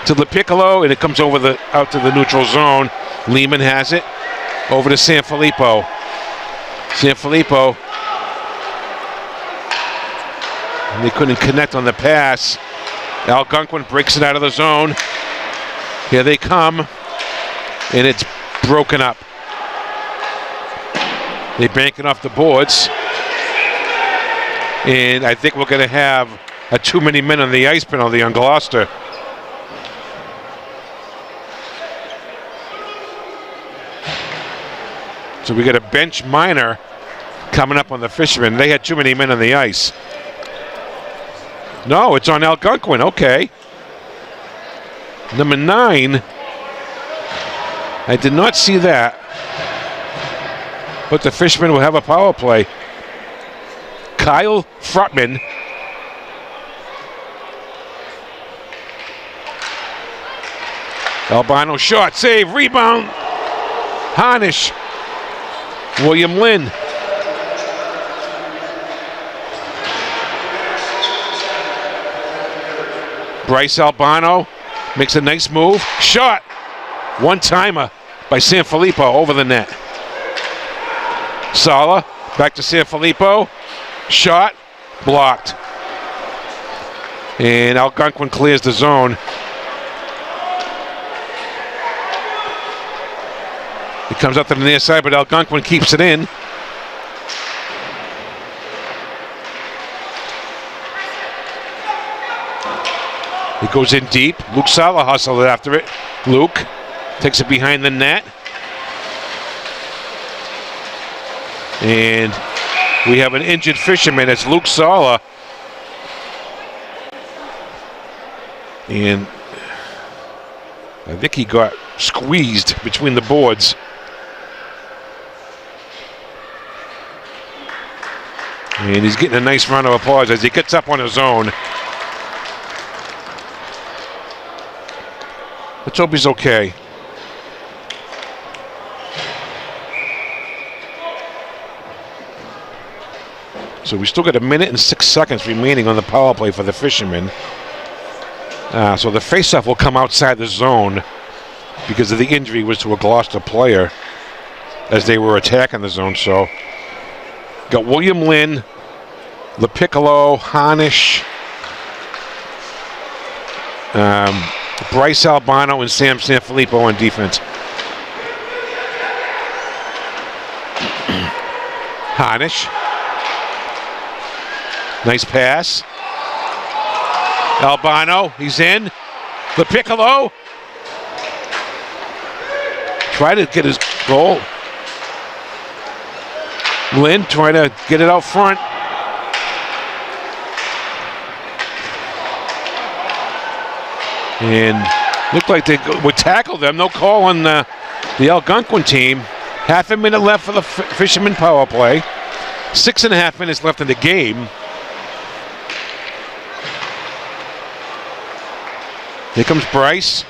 to LaPiccolo, and it comes over out to the neutral zone. Lehman has it over to Sanfilippo. Sanfilippo. And they couldn't connect on the pass. Algonquin breaks it out of the zone. Here they come. And it's broken up. They bank it off the boards. And I think we're going to have a too many men on the ice penalty on Gloucester. So we got a bench minor coming up on the Fishermen. They had too many men on the ice. No, it's on Algonquin. Okay. Number 9. I did not see that. but the fishermen will have a power play. Kyle Frutman. Albano shot, save, rebound. Harnish. William Lynn. Bryce Albano makes a nice move. Shot. One-timer by Sanfilippo over the net. Sala back to Sanfilippo. Shot. Blocked. And Algonquin clears the zone. It comes up to the near side, but Algonquin keeps it in. It goes in deep. Luke Sala hustled after it. Luke takes it behind the net. And we have an injured fisherman. It's Luke Sala. And I think he got squeezed between the boards. And he's getting a nice round of applause as he gets up on his own. Let's hope he's okay. So we still got 1 minute and 6 seconds remaining on the power play for the fishermen. So the faceoff will come outside the zone because of the injury was to a Gloucester player as they were attacking the zone. So got William Lynn, LaPiccolo, Harnish, Bryce Albano, and Sam Sanfilippo on defense. Harnish. Nice pass. Albano, he's in. LaPiccolo. Try to get his goal. Lynn trying to get it out front. And looked like they would tackle them. No call on the Algonquin team. Half a minute left for the fisherman power play. 6.5 minutes left in the game. Here comes Bryce.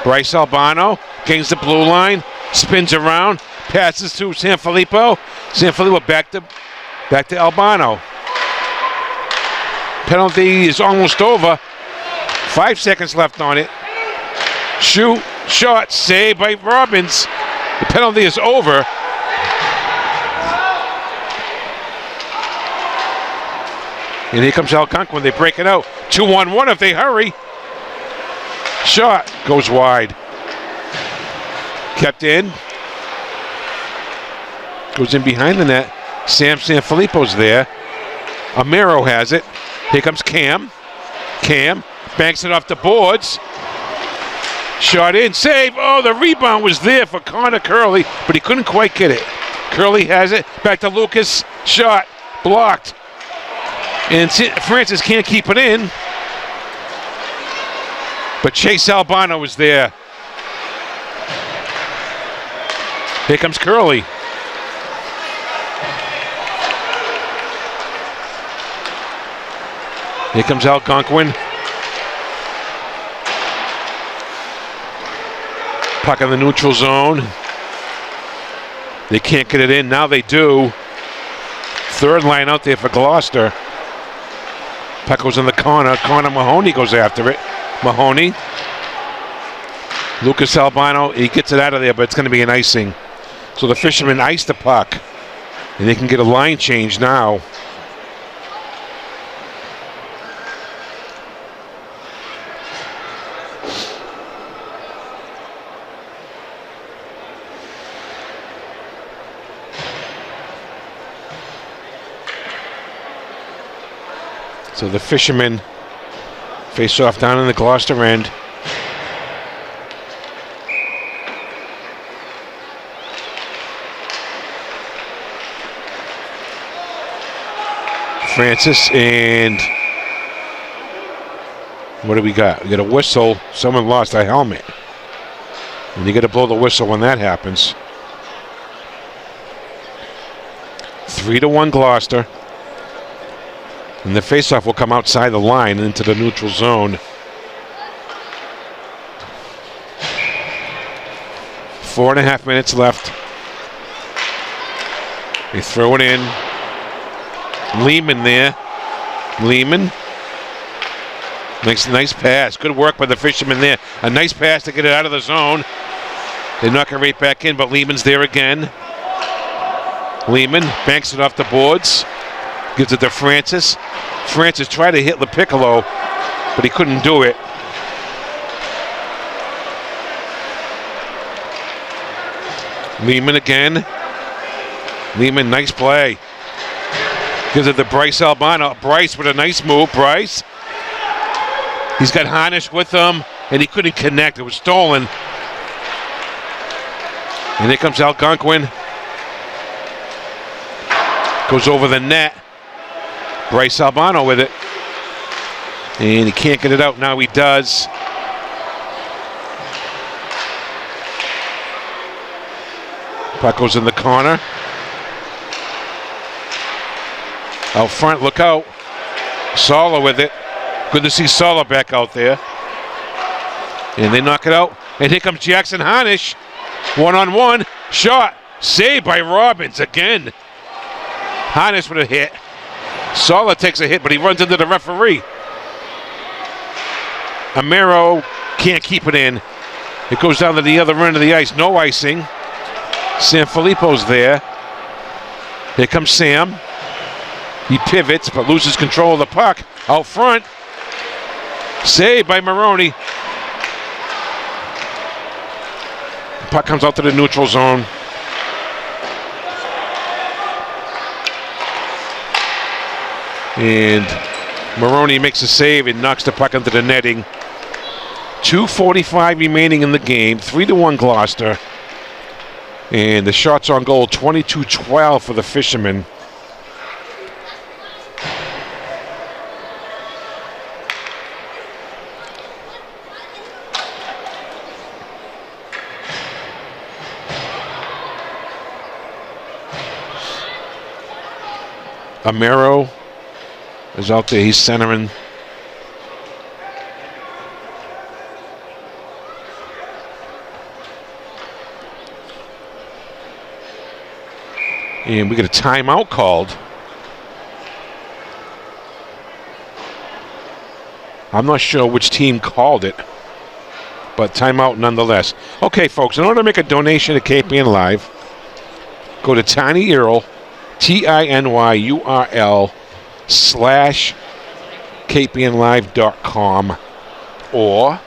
Bryce Albano gains the blue line, spins around, passes to Sanfilippo. Sanfilippo back to Albano. Penalty is almost over. 5 seconds left on it. Shoot, shot, save by Robbins. The penalty is over. And here comes Algonquin. They break it out. 2-on-1 if they hurry. Shot goes wide. Kept in. Goes in behind the net. Sam Sanfilippo's there. Amaro has it. Here comes Cam. Cam banks it off the boards. Shot in. Save. Oh, the rebound was there for Connor Curley, but he couldn't quite get it. Curley has it. Back to Lucas. Shot. Blocked. And Francis can't keep it in. But Chase Albano is there. Here comes Curley. Here comes Algonquin. Puck in the neutral zone. They can't get it in. Now they do. Third line out there for Gloucester. Puck goes in the corner. Connor Mahoney goes after it. Mahoney. Lucas Albano, he gets it out of there, but it's going to be an icing. So the fishermen ice the puck. And they can get a line change now. So the fishermen face off down in the Gloucester end. Francis and what do we got? We got a whistle. Someone lost a helmet. And you got to blow the whistle when that happens. 3-1 Gloucester. And the faceoff will come outside the line into the neutral zone. 4.5 minutes left. They throw it in. Lehman there. Lehman makes a nice pass. Good work by the fisherman there. A nice pass to get it out of the zone. They knock it right back in, but Lehman's there again. Lehman banks it off the boards. Gives it to Francis. Francis tried to hit LaPiccolo, but he couldn't do it. Lehman again. Lehman, nice play. Gives it to Bryce Albano. Bryce with a nice move. Bryce. He's got Harnish with him, and he couldn't connect. It was stolen. And here comes Algonquin. Goes over the net. Bryce Albano with it. And he can't get it out. Now he does. Puck goes in the corner. Out front, look out. Sala with it. Good to see Sala back out there. And they knock it out. And here comes Jackson Harnish. 1-on-1. Shot. Saved by Robbins again. Harnish with a hit. Sala takes a hit, but he runs into the referee. Amaro can't keep it in. It goes down to the other end of the ice. No icing. Sanfilippo's there. Here comes Sam. He pivots, but loses control of the puck. Out front. Saved by Maroney. The puck comes out to the neutral zone. And Maroney makes a save and knocks the puck into the netting. 2:45 remaining in the game. 3-1 Gloucester. And the shots on goal, 22-12 for the Fishermen. Amaro is out there. He's centering. And we get a timeout called. I'm not sure which team called it, but timeout nonetheless. Okay, folks, in order to make a donation to KPN Live, go to TinyURL, TinyURL/KPNLive.com, or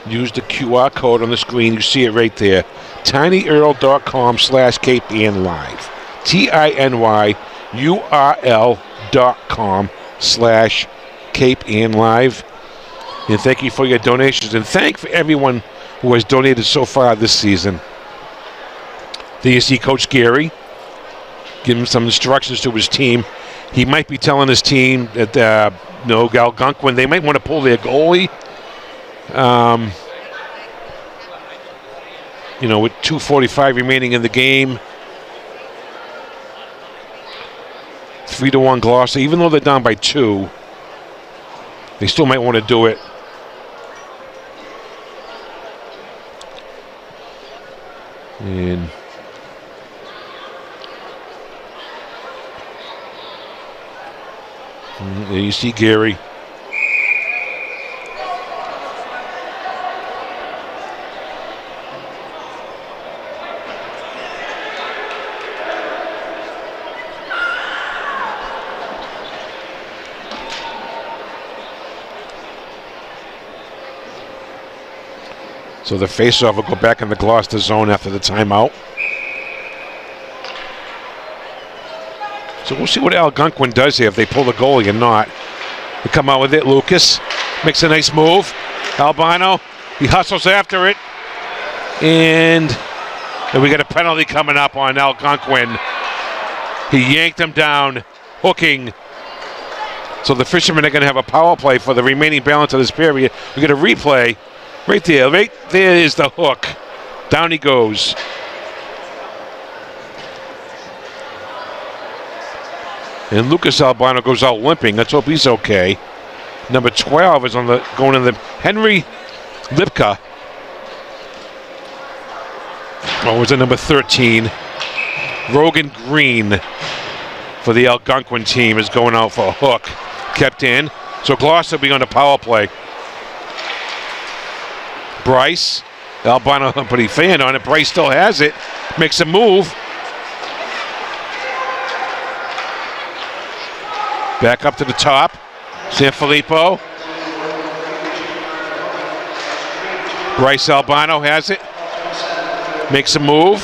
use the QR code on the screen. You see it right there. TinyURL.com/KPNLive. TinyURL.com/KPNLive. And thank you for your donations. And thank for everyone who has donated so far this season. There you see Coach Gary give him some instructions to his team. He might be telling his team that, Algonquin, they might want to pull their goalie. With 2:45 remaining in the game. 3-1 Gloucester. Even though they're down by 2, they still might want to do it. And there you see Gary. So the faceoff will go back in the Gloucester zone after the timeout. So we'll see what Algonquin does here, if they pull the goalie or not. They come out with it. Lucas makes a nice move. Albano, he hustles after it. And we got a penalty coming up on Algonquin. He yanked him down, hooking. So the Fishermen are going to have a power play for the remaining balance of this period. We get a replay. Right there is the hook. Down he goes. And Lucas Albano goes out limping. Let's hope he's okay. Number 12 is going in the Henry Lipka. Oh, was it number 13? Rogan Green for the Algonquin team is going out for a hook. Kept in. So Gloucester will be on the power play. Bryce. Albano put a fan on it. Bryce still has it. Makes a move. Back up to the top. Sanfilippo. Bryce Albano has it. Makes a move.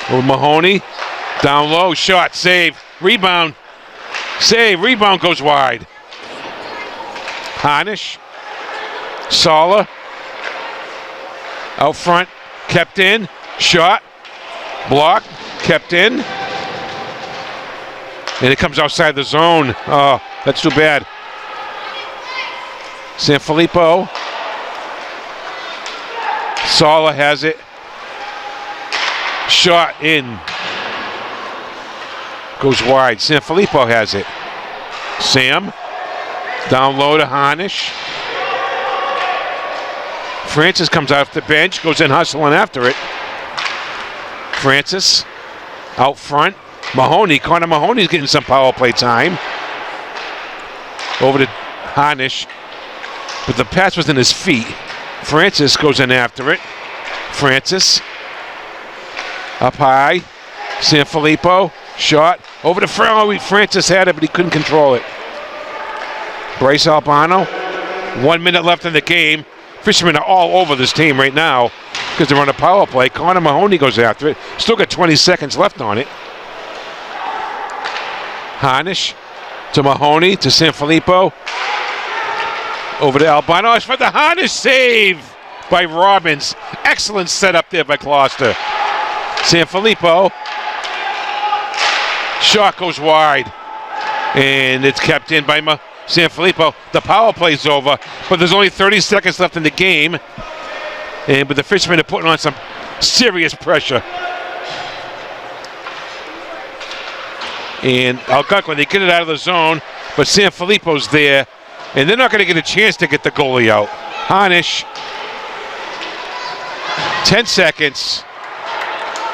Over Mahoney. Down low. Shot. Save. Rebound. Save. Rebound goes wide. Harnish. Sala. Out front. Kept in. Shot. Block. Kept in. And it comes outside the zone. Oh, that's too bad. Sanfilippo. Sala has it. Shot in. Goes wide. Sanfilippo has it. Sam. Down low to Harnish. Francis comes off the bench. Goes in hustling after it. Francis. Out front. Mahoney. Connor Mahoney's getting some power play time. Over to Harnish. But the pass was in his feet. Francis goes in after it. Francis. Up high. Sanfilippo. Shot. Over to Francis had it, but he couldn't control it. Bryce Albano. 1 minute left in the game. Fishermen are all over this team right now because they're on a power play. Connor Mahoney goes after it. Still got 20 seconds left on it. Harnish to Mahoney to Sanfilippo. Over to Albano. It's for the Harnish save by Robbins. Excellent setup there by Gloucester. Sanfilippo. Shot goes wide. And it's kept in by Sanfilippo. The power play's over, but there's only 30 seconds left in the game. But the fishermen are putting on some serious pressure. And Algonquin, they get it out of the zone, but Sanfilippo's there, and they're not going to get a chance to get the goalie out. Harnish, 10 seconds,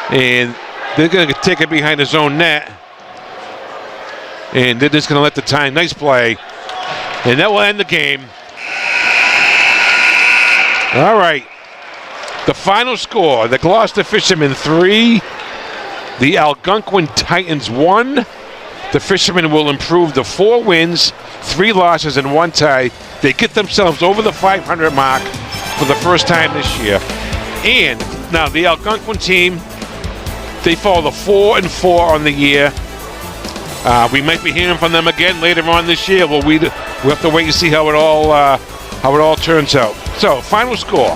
and they're going to take it behind his own net, and they're just going to let the time. Nice play, and that will end the game. All right, the final score: the Gloucester Fishermen 3, the Algonquin Titans 1. The Fishermen will improve to 4 wins, 3 losses, and 1 tie. They get themselves over the 500 mark for the first time this year. And now the Algonquin team, they fall to 4-4 on the year. We might be hearing from them again later on this year. Well, we have to wait and see how it all turns out. So, final score: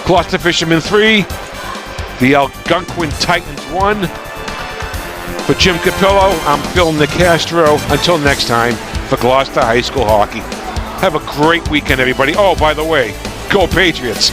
Gloucester Fishermen 3, the Algonquin Titans 1. For Jim Capillo, I'm Phil Nicastro. Until next time, for Gloucester High School Hockey. Have a great weekend, everybody. Oh, by the way, go Patriots.